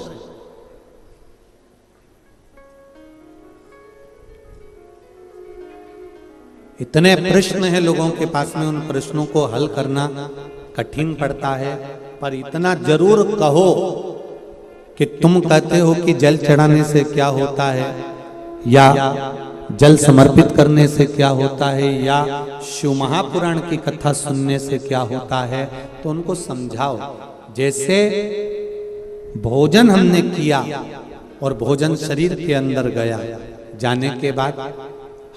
इतने प्रश्न हैं लोगों के पास में, उन प्रश्नों को हल करना कठिन पड़ता है। पर इतना जरूर कहो कि तुम कहते हो कि जल चढ़ाने से क्या होता है, या जल समर्पित करने से क्या होता है, या शिव महापुराण की कथा सुनने से क्या होता है, तो उनको समझाओ। जैसे भोजन हमने किया और भोजन शरीर के अंदर गया, जाने के बाद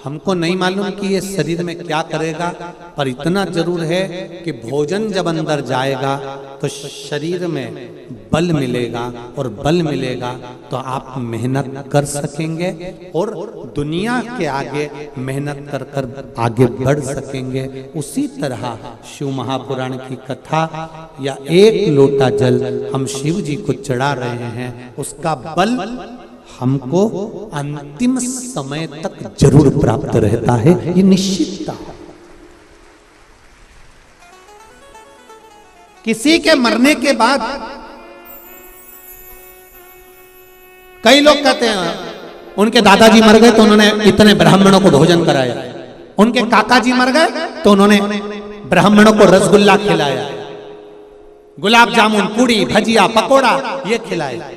हमको नहीं मालूम कि ये शरीर में क्या करेगा, पर इतना जरूर है कि भोजन जब अंदर जाएगा तो शरीर में बल मिलेगा, और बल मिलेगा तो आप मेहनत कर सकेंगे और दुनिया के आगे मेहनत कर कर आगे बढ़ सकेंगे। उसी तरह शिव महापुराण की कथा या एक लोटा जल हम शिव जी को चढ़ा रहे हैं, उसका बल हमको अंतिम समय तक जरूर प्राप्त रहता है, ये निश्चितता। किसी के मरने के बाद कई लोग कहते हैं उनके दादाजी मर गए तो उन्होंने इतने ब्राह्मणों को भोजन कराया, उनके काका जी मर गए तो उन्होंने ब्राह्मणों को रसगुल्ला खिलाया, गुलाब जामुन, पूड़ी, भजिया, पकोड़ा ये खिलाया।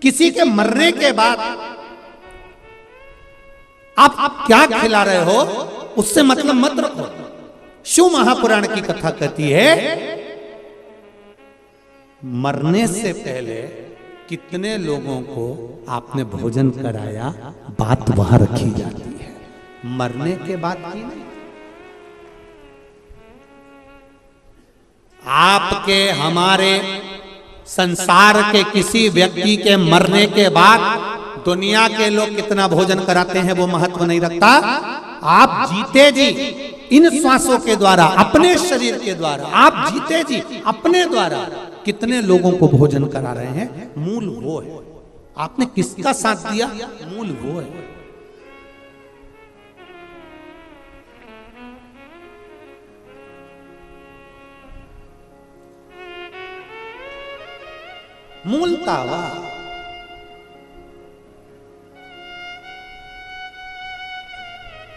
किसी के मरने के बाद आप क्या खिला रहे हो उससे मतलब मत रखो। शिव महापुराण की कथा कहती है मरने से पहले कितने लोगों को आपने भोजन कराया, बात वहां रखी जाती है, मरने के बाद की नहीं। आपके हमारे संसार के किसी व्यक्ति के मरने के बाद दुनिया के लोग कितना भोजन कराते हैं वो महत्व नहीं रखता। आप जीते जी इन श्वासों के द्वारा, अपने शरीर के द्वारा, आप जीते जी अपने द्वारा कितने लोगों को भोजन करा रहे हैं, मूल वो है। आपने किसका साथ दिया, मूल वो है। मूलतावा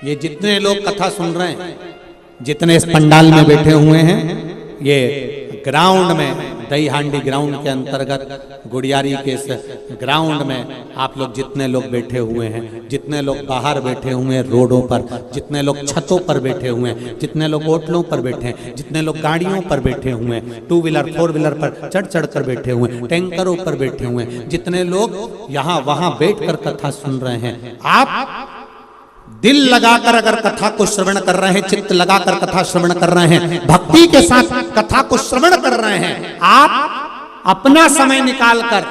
ये जितने लोग कथा सुन रहे हैं, जितने इस पंडाल में बैठे हुए हैं, ये ग्राउंड में, दही हांडी ग्राउंड के अंतर्गत गुड़ियारी के इस ग्राउंड में आप लोग जितने लोग बैठे हुए हैं, जितने लोग बाहर बैठे हुए हैं रोडों पर, जितने लोग छतों पर बैठे हुए हैं, जितने लोग होटलों पर बैठे हैं, जितने लोग गाड़ियों पर बैठे हुए हैं, 2 व्हीलर 4 व्हीलर पर चढ़ चढ़ कर बैठे हुए हैं, टैंकरों पर बैठे हुए हैं, जितने लोग यहाँ वहां बैठ कर कथा सुन रहे हैं, आप दिल लगाकर अगर कथा को श्रवण कर रहे हैं, चित्त लगाकर कथा श्रवण कर रहे हैं, भक्ति के साथ कथा को श्रवण कर रहे हैं, आप अपना समय निकालकर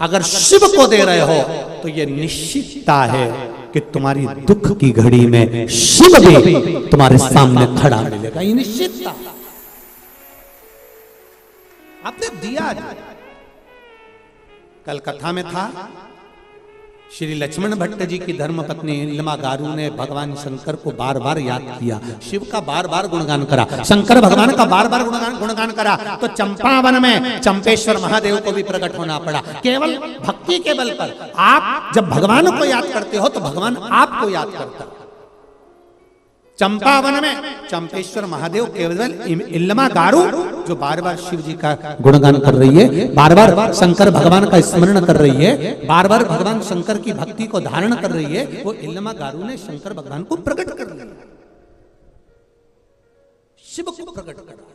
अगर शिव को दे रहे हो तो ये निश्चितता है कि तुम्हारी दुख की घड़ी में शिव भी तुम्हारे सामने खड़ा मिलेगा। ये निश्चितता आपने दिया। कल कथा में था श्री लक्ष्मण भट्ट जी की धर्मपत्नी इल्मा गारू ने भगवान शंकर को बार बार याद किया, शिव का बार बार गुणगान करा, शंकर भगवान का बार बार गुणगान करा, तो चंपावन में चंपेश्वर महादेव को भी प्रकट होना पड़ा। केवल भक्ति के बल पर आप जब भगवान को याद करते हो तो भगवान आपको याद करता। चंपावन में चंपेश्वर महादेव केवल इल्मा गारू जो बार बार शिव जी का गुणगान कर रही है, बार बार शंकर भगवान का स्मरण कर रही है, बार बार भगवान शंकर की भक्ति को धारण कर रही है, वो इल्मा गारू ने शंकर भगवान को प्रकट कर दिया, शिव को प्रकट कर दिया।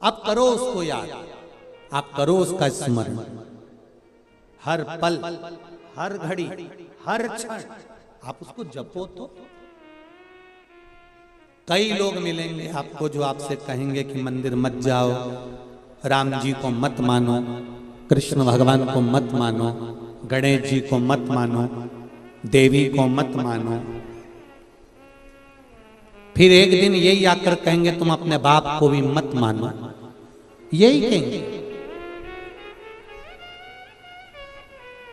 अब करो उसको याद, आप करो उसका स्मरण, हर पल, हर घड़ी, हर क्षण आप उसको जपो। तो कई लोग मिलेंगे आपको जो आपसे कहेंगे कि मंदिर मत जाओ, राम जी को मत मानो, कृष्ण भगवान को मत मानो, गणेश जी को मत मानो, देवी को मत मानो। फिर एक दिन यही आकर कहेंगे तुम अपने बाप को भी मत मानो, यही कहेंगे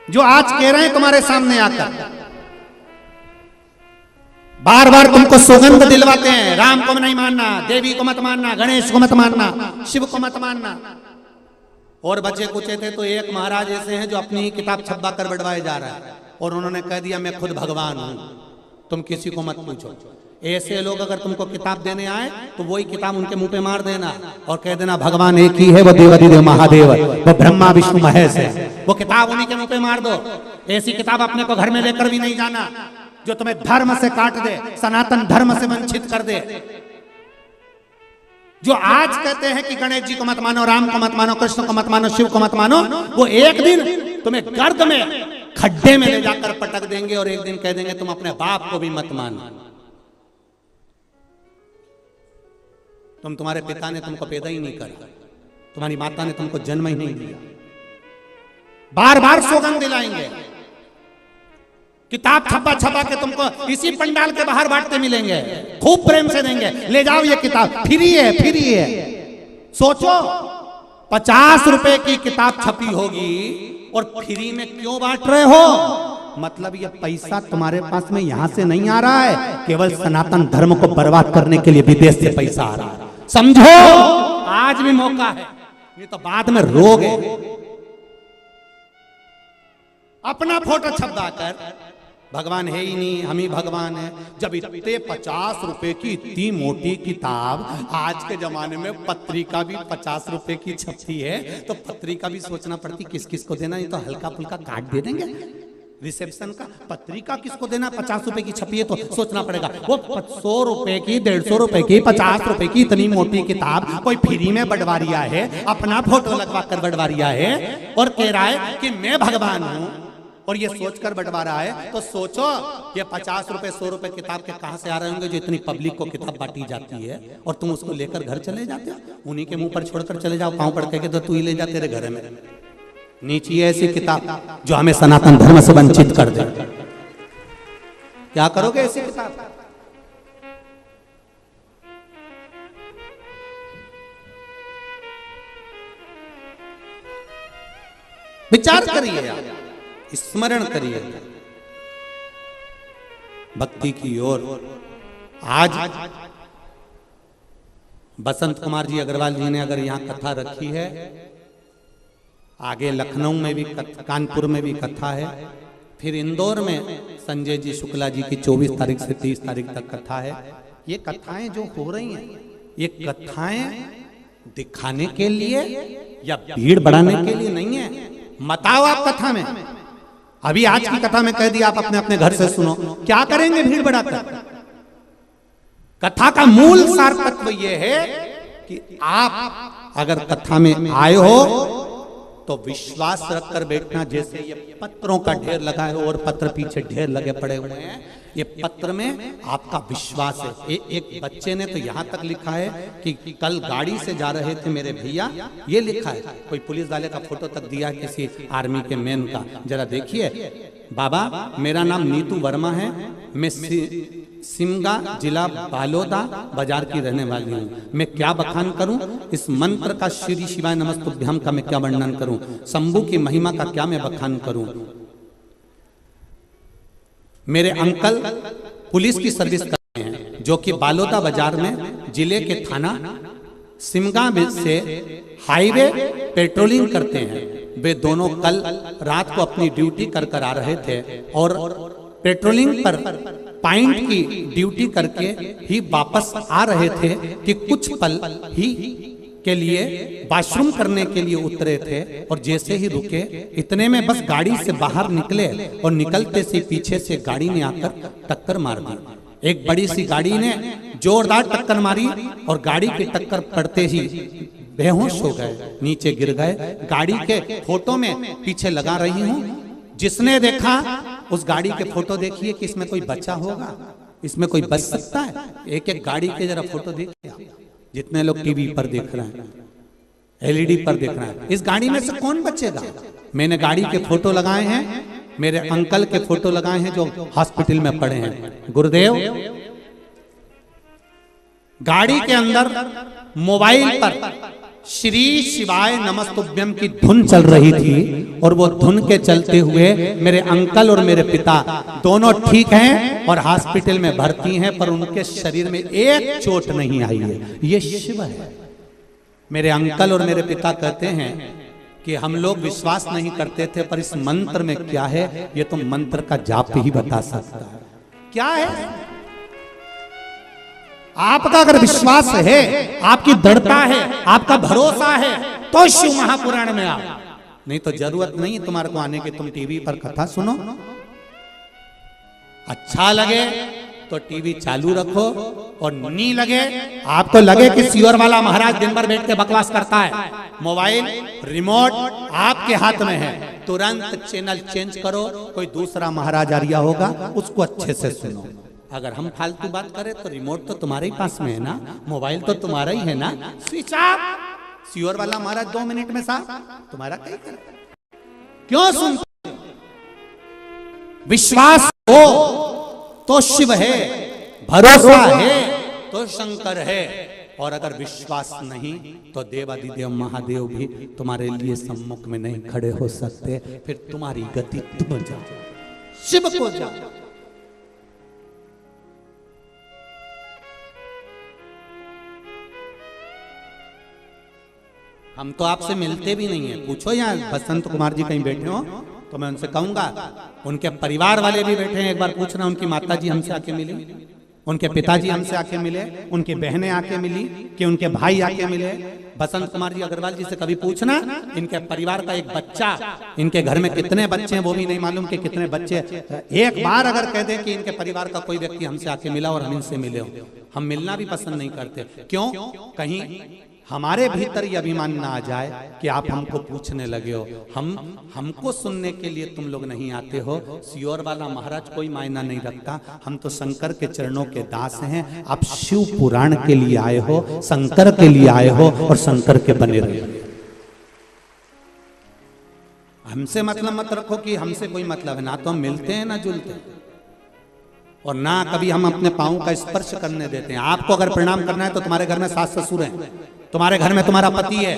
जो आज कह रहे हैं तुम्हारे सामने आकर। बार बार तुमको सौगंध दिलवाते हैं, राम को नहीं मानना, देवी को मत मानना, गणेश को मत मानना, शिव को मत मानना। और बचे कुचे थे तो एक महाराज ऐसे हैं जो अपनी ही किताब छपा कर बंटवाए जा रहा है और उन्होंने कह दिया मैं खुद भगवान हूं, तुम किसी को मत पूछो। ऐसे लोग अगर तुमको किताब देने आए तो वही किताब उनके मुंह पे मार देना और कह देना भगवान एक ही है, वो देवाधिदेव महादेव, वो ब्रह्मा विष्णु महेश है, वो किताब उन्हीं के मुंह पे मार दो। ऐसी किताब अपने को घर में लेकर भी नहीं जाना जो तुम्हें धर्म से काट दे, सनातन धर्म से वंचित कर दे। जो आज कहते हैं कि गणेश जी को मत मानो, राम को मत मानो, कृष्ण को मत मानो, शिव को मत मानो, वो एक दिन तुम्हें गर्द में खड्डे में ले जाकर पटक देंगे और एक दिन कह देंगे तुम अपने बाप को भी मत मानो। तुम्हारे पिता ने तुमको पैदा ही नहीं करा, तुम्हारी माता ने तुमको जन्म ही नहीं दिया। बार बार सौगंध दिलाएंगे, किताब छपा छपा के तुमको इसी पंडाल के बाहर बांटते मिलेंगे, खूब प्रेम से देंगे, ले जाओ ये किताब, फ्री है, फ्री है। सोचो 50 रुपए की किताब छपी होगी और फ्री में क्यों बांट रहे हो? मतलब ये पैसा तुम्हारे पास में यहां से नहीं आ रहा है, केवल सनातन धर्म को बर्बाद करने के लिए विदेश से पैसा आ रहा है। समझो आज भी मौका है, नहीं तो बाद में रोगे। अपना फोटो छपवा कर भगवान है ही नहीं, हम ही भगवान है। जब इतने 50 रुपए की इतनी मोटी किताब, आज के जमाने में पत्रिका भी 50 रुपए की छपती है तो पत्रिका भी सोचना पड़ती किस किस को देना, नहीं तो हल्का फुल्का काट दे देंगे रिसेप्शन का। पत्रिका किसको देना, 50 रुपए की छपी है तो सोचना पड़ेगा। वो 100 रुपए की, 150 रुपए की, 50 रुपए की इतनी मोटी किताब कोई फ्री में बंटवा रिया है, अपना फोटो लगवा कर बंटवा रिया है और कह रहा है कि मैं भगवान हूं और ये सोचकर बंटवा रहा है। तो सोचो ये 50 रुपए 100 रुपए किताब के कहां से आ रहे होंगे जो इतनी पब्लिक को किताब बांटी जाती है और तुम उसको लेकर घर चले जाते हो, उन्हीं के मुंह पर छोड़कर चले जाओ, पांव पड़ के तो तू ही ले जा तेरे घर में। नीचे ऐसी किताब जो हमें सनातन धर्म से वंचित कर दे, क्या करोगे ऐसी किताब? विचार करिए, स्मरण करिए भक्ति की ओर। आज बसंत कुमार जी अग्रवाल जी ने अगर यहाँ कथा रखी है, आगे लखनऊ में भी कानपुर में भी कथा है, फिर इंदौर में संजय जी शुक्ला जी की 24 तारीख से 30 तारीख तक कथा है। ये कथाएं जो हो रही हैं, ये कथाएं दिखाने के लिए या भीड़ बढ़ाने के लिए नहीं है। मत आओ आप कथा में, अभी आज की कथा में कह दिया आप अपने अपने घर से सुनो, क्या करेंगे भीड़ बढ़ाकर? कथा का मूल सार तत्व यह है कि आप अगर कथा में आए हो तो विश्वास रखकर बैठना। जैसे ये पत्रों का ढेर लगा है और पत्र पीछे ढेर लगे पड़े हुए हैं, ये पत्र में आपका विश्वास है। एक बच्चे ने तो यहाँ तक लिखा है कि कल गाड़ी से जा रहे थे मेरे भैया, ये लिखा है। कोई पुलिस वाले का फोटो तक दिया किसी आर्मी के मैन का, जरा देखिए। बाबा मेरा नाम नीतू वर्मा है, मैं सिमगा जिला बालोदा बाजार की रहने वाली हूँ। मैं क्या बखान करूं? इस मंत्र का श्री शिवाय नमस्तुभ्यम का मैं क्या वर्णन करूं? शंभू की महिमा का क्या मैं बखान करूं? मेरे अंकल पुलिस की सर्विस करते हैं जो कि बालोदा बाजार में जिले के थाना सिमगा से हाईवे पेट्रोलिंग करते हैं। वे दोनों कल रात को अपनी ड्यूटी कर आ रहे थे और पेट्रोलिंग पर पॉइंट की ड्यूटी करके ही वापस आ रहे थे कि कुछ पल ही के लिए वॉशरूम करने के लिए उतरे थे और जैसे ही रुके इतने में बस गाड़ी से बाहर निकले और निकलते से पीछे से गाड़ी ने आकर टक्कर मार दी। एक बड़ी सी गाड़ी ने जोरदार टक्कर मारी और गाड़ी की टक्कर पड़ते ही बेहोश हो गए, नीचे गिर गए। गाड़ी के फोटो में पीछे लगा रही हूँ, जिसने देखा उस गाड़ी के फोटो देखिए कि इसमें कोई बचा होगा, इसमें कोई बच सकता है? एक एक गाड़ी के जरा फोटो देखिए, जितने लोग टीवी पर देख रहे हैं। एलईडी पर दिख रहा है। इस गाड़ी में से कौन बचेगा? मैंने गाड़ी के फोटो लगाए हैं, मेरे अंकल के फोटो लगाए हैं जो हॉस्पिटल में पड़े हैं। गुरुदेव, गाड़ी के अंदर मोबाइल पर श्री शिवाय नमस्तुभ्यम की धुन चल रही थी और वो धुन के चलते हुए मेरे अंकल और मेरे पिता दोनों ठीक हैं और हॉस्पिटल में भर्ती हैं, पर उनके शरीर में एक चोट नहीं आई है। ये शिव है। मेरे अंकल और मेरे पिता कहते हैं कि हम लोग विश्वास नहीं करते थे, पर इस मंत्र में क्या है ये तो मंत्र का जाप ही बता सकता है। क्या है? आपका अगर विश्वास है, आपकी दृढ़ता है, आपका भरोसा है, तो शिव महापुराण में आओ। नहीं तो जरूरत नहीं तुम्हारे को आने की। तुम टीवी पर कथा सुनो, अच्छा लगे तो टीवी चालू रखो, और नहीं लगे, आपको लगे कि सियोर वाला महाराज दिन भर बैठ के बकवास करता है, मोबाइल रिमोट आपके हाथ में है, तुरंत चैनल चेंज करो। कोई दूसरा महाराज आ रहा होगा, उसको अच्छे से सुनो। अगर हम फालतू बात करें तो रिमोट तो तुम्हारे ही पास में है ना, मोबाइल तो तुम्हारा ही है ना, स्विच ऑफ। सियोर वाला महाराज 2 मिनट में साफ, तुम्हारा कहीं कर। क्यों सुनते? विश्वास हो तो शिव है, भरोसा है तो शंकर है, और अगर विश्वास नहीं तो देवादिदेव महादेव भी तुम्हारे लिए सम्मुख में नहीं खड़े हो सकते। फिर तुम्हारी गति तुम जाओ, शिव को जाओ। हम तो आपसे मिलते भी नहीं है। पूछो यहाँ बसंत कुमार जी कहीं बैठे हो तो मैं उनसे कहूंगा, उनके परिवार वाले भी बैठे हैं, एक बार पूछना उनकी माता जी हमसे आके मिली, उनके पिताजी हमसे आके मिले, उनकी बहनें आके मिली, कि उनके भाई आके मिले। बसंत कुमार जी अग्रवाल जी से कभी पूछना, इनके परिवार का एक बच्चा, इनके घर में कितने बच्चे हैं वो भी नहीं मालूम कि कितने बच्चे। एक बार अगर कह दें कि इनके परिवार का कोई व्यक्ति हमसे आके मिला और हम इनसे मिले हो, हम मिलना भी पसंद नहीं करते। क्यों? कहीं हमारे भीतर ये अभिमान ना आ जाए कि आप हमको पूछने लगे हो। हमको सुनने के लिए तुम लोग नहीं आते हो। सियोर वाला महाराज कोई मायना नहीं रखता, हम तो शंकर के चरणों के दास हैं। आप शिव पुराण के लिए आए हो, शंकर के लिए आए हो, और शंकर के बने रहे। हमसे मतलब मत रखो कि हमसे कोई मतलब है ना, तो हम मिलते हैं ना जुलते हैं, और ना कभी हम अपने पांव का स्पर्श करने देते हैं। आपको अगर प्रणाम करना है तो तुम्हारे घर में सास ससुर हैं, तुम्हारे घर में तुम्हारा पति है,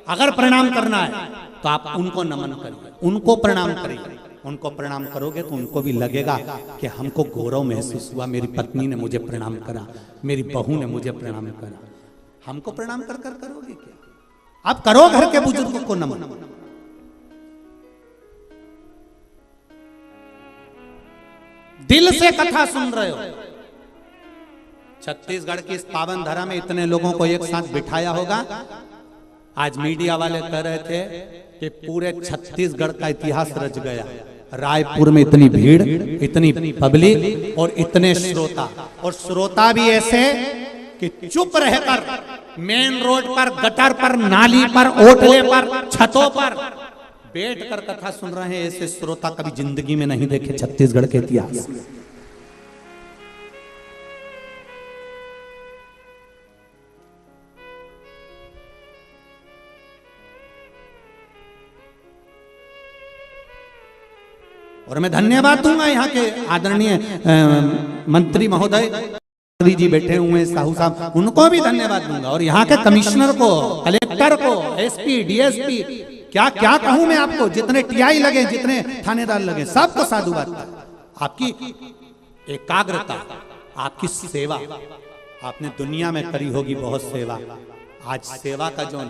अगर प्रणाम करना है तो आप उनको नमन करिए, उनको प्रणाम करिए। उनको प्रणाम करोगे तो उनको भी लगेगा कि हमको गौरव महसूस हुआ, मेरी पत्नी ने मुझे प्रणाम करा, मेरी बहू ने मुझे प्रणाम करा। हमको प्रणाम कर कर करोगे क्या? आप करो घर के बुजुर्गों को नमन। दिल से कथा सुन रहे हो। छत्तीसगढ़ की इस पावन धरा में इतने लोगों को एक साथ बिठाया होगा। आज मीडिया वाले कह रहे थे कि पूरे छत्तीसगढ़ का इतिहास रच गया। रायपुर में इतनी भीड़, इतनी पब्लिक और इतने श्रोता, और श्रोता भी ऐसे कि चुप रहकर मेन रोड पर, गटर पर, नाली पर, ओटले पर, छतों पर बैठ कर कथा सुन रहे हैं। ऐसे श्रोता कभी जिंदगी में नहीं देखे छत्तीसगढ़ के इतिहास में। और मैं धन्यवाद दूंगा यहाँ के आदरणीय मंत्री महोदय जी बैठे हुए हैं, साहू साहब, उनको भी धन्यवाद दूंगा, और यहाँ के कमिश्नर को, कलेक्टर को, एसपी, डीएसपी, क्या क्या कहूं मैं आपको, जितने टीआई लगे, जितने थानेदार लगे, सबको साधुवाद। आपकी एकाग्रता, आपकी सेवा, आपने दुनिया में करी होगी बहुत सेवा। आज सेवा का जो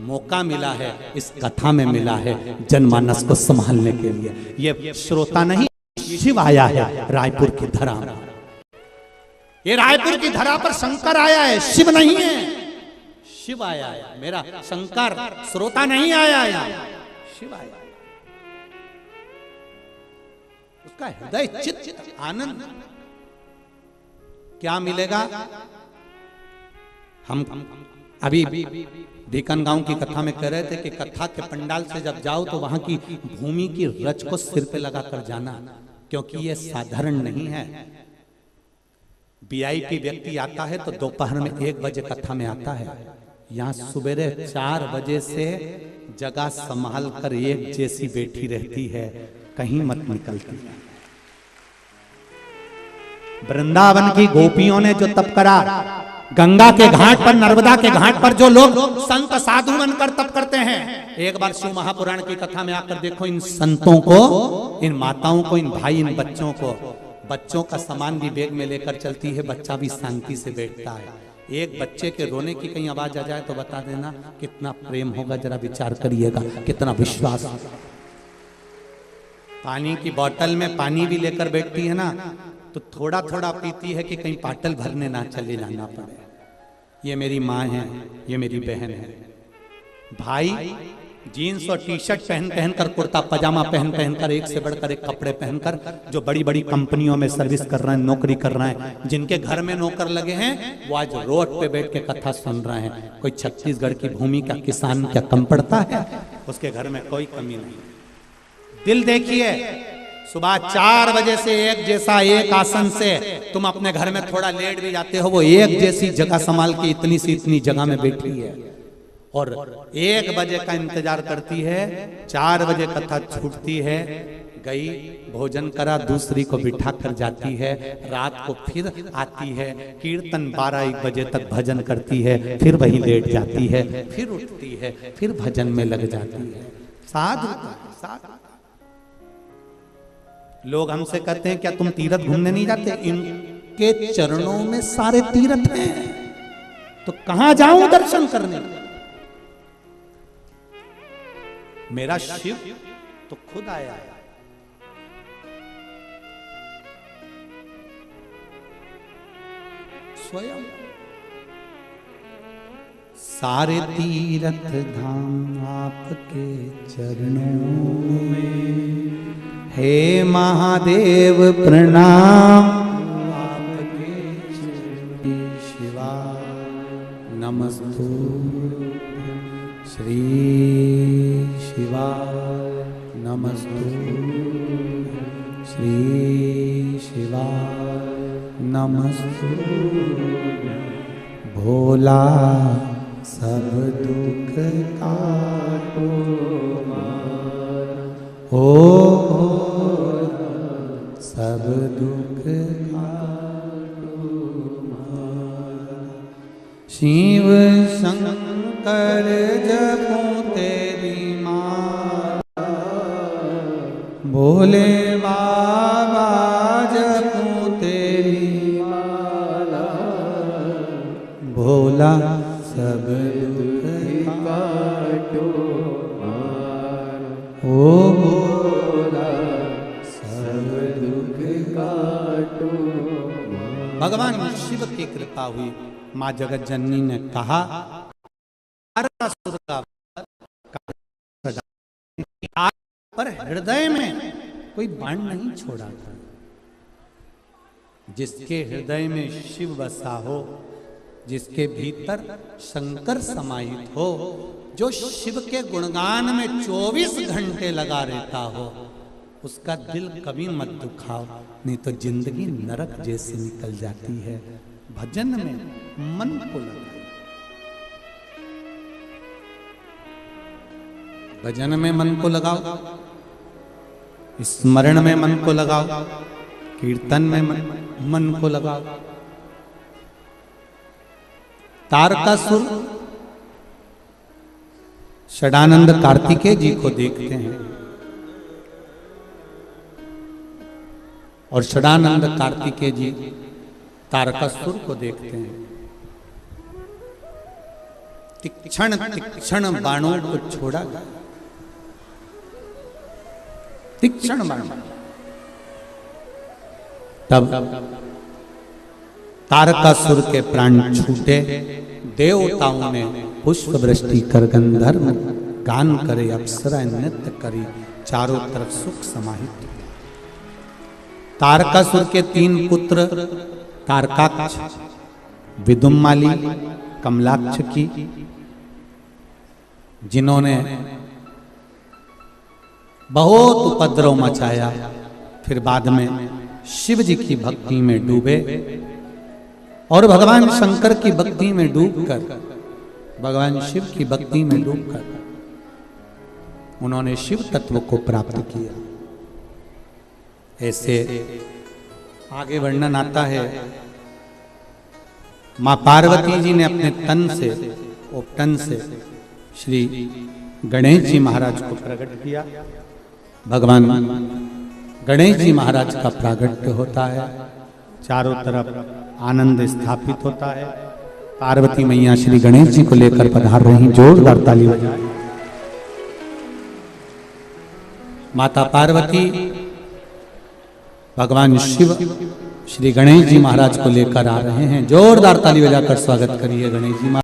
मौका मिला है इस कथा में मिला है, जनमानस को संभालने के लिए। ये श्रोता नहीं, शिव आया है रायपुर की धरा। ये रायपुर की धरा पर शंकर आया है, शिव नहीं है। शिव आया है, मेरा शंकर, श्रोता नहीं आया यहाँ, शिव आया। उसका हृदय चित्त आनंद क्या मिलेगा? हम अभी बीकन गांव की कथा में कह रहे थे कि कथा के पंडाल से जब जाओ तो वहां की भूमि की रच को सिर पे लगा कर जाना, क्योंकि ये साधारण नहीं है। वीआईपी व्यक्ति आता है तो दोपहर में 1 बजे कथा में आता है। यहाँ सुबह 4 बजे से जगह संभाल कर एक जैसी बैठी रहती है, कहीं मत निकलती है। वृंदावन की गोपियों ने जो तप करा, गंगा के घाट पर, नर्मदा के घाट पर जो लोग संत साधु बनकर तप करते हैं, एक बार शिव महापुराण की कथा में आकर देखो इन संतों को, इन माताओं को, इन भाई, इन बच्चों को। बच्चों का सामान भी बैग में लेकर चलती है, बच्चा भी शांति से बैठता है। एक बच्चे के रोने की कहीं आवाज आ जाए तो बता देना कितना प्रेम होगा, जरा विचार करिएगा, कितना विश्वास। पानी की बोतल में पानी भी लेकर बैठती है ना, तो थोड़ा थोड़ा पीती है कि कहीं पाटल भरने ना चले जाना पड़े। ये मेरी माँ है, ये मेरी बहन है। भाई जीन्स और टी शर्ट पहन कर, कुर्ता पजामा पहन कर, एक से बढ़कर एक कपड़े पहनकर, जो बड़ी बड़ी कंपनियों में सर्विस कर रहे हैं, नौकरी कर रहे हैं, जिनके घर में नौकर लगे हैं, वो आज रोड पे बैठ के कथा सुन रहे हैं। कोई छत्तीसगढ़ की भूमि का किसान क्या कम पड़ता है? उसके घर में कोई कमी नहीं। दिल देखिए, सुबह 4 बजे से एक जैसा, एक आसन से तुम अपने घर में थोड़ा लेट भी जाते हो, वो एक जैसी जगह संभाल के इतनी सी इतनी जगह में बैठी है, और 1 बजे का इंतजार करती है। 4 बजे कथा छूटती है, गई, भोजन करा, दूसरी को बिठा कर जाती है, रात को फिर आती है, कीर्तन 12-1 बजे तक भजन करती है, फिर वही लेट जाती है, फिर उठती है, फिर भजन में लग जाती है। साधु। लोग हमसे कहते हैं क्या तुम तीर्थ घूमने नहीं जाते? इनके चरणों में सारे तीर्थ हैं, तो कहां जाऊं दर्शन करने? मेरा शिव तो खुद आया है। स्वयं सारे तीर्थ धाम आपके चरणों में, हे महादेव प्रणाम आपके चरणों। शिवा नमस्तु श्री शिवा नमस्तु श्री शिवा नमस्तु। भोला सब दुख काटो हो, सब दुख काटो। शिव शंकर जपो तेरी माला, भोले बाबा जपो तेरी माला, भोला सब दुख काटो ओ भोला सब दुख काटो। भगवान शिव की कृपा हुई, माँ जगत जननी ने कहा पर हृदय में कोई बाण नहीं छोड़ा था। जिसके हृदय में शिव बसा हो, जिसके भीतर शंकर समाहित हो, जो शिव के गुणगान में 24 घंटे लगा रहता हो, उसका दिल कभी मत दुखाओ, नहीं तो जिंदगी नरक जैसी निकल जाती है। भजन में मन को लगाओ, भजन में मन को लगाओ, स्मरण में मन को लगाओ, कीर्तन में मन को लगाओ। तारकासुर षडानंद कार्तिकेय जी को देखते हैं और षडानंद कार्तिकेय जी तारकासुर को देखते हैं। तीक्ष्ण तीक्ष्ण बाणों को छोड़ा, तीक्ष्ण बाण। तब तारकासुर के प्राण छूटे, देवताओं ने पुष्प वृष्टि कर, गंधर्व गान करे, अप्सरा नृत्य करी, चारों तरफ सुख समाहित। तारकासुर के 3 पुत्र तारकाक्ष, विदुम्माली, कमलाक्ष की, जिन्होंने बहुत उपद्रव मचाया, फिर बाद में शिव जी की भक्ति में डूबे और भगवान शंकर की भक्ति में डूबकर भगवान शिव की भक्ति में डूबकर उन्होंने शिव तत्व को प्राप्त किया। ऐसे आगे वर्णन आता है, मां पार्वती जी ने अपने तन से, उपटन से श्री गणेश जी महाराज को प्रकट किया। भगवान गणेश जी महाराज का प्रागट्य होता है, चारों तरफ आनंद स्थापित होता है। पार्वती मैया श्री गणेश जी को लेकर पधार रही, जोरदार ताली बजाएं। माता पार्वती भगवान शिव श्री गणेश जी महाराज को लेकर आ रहे हैं, जोरदार ताली बजाकर स्वागत करिए गणेश जी महाराज।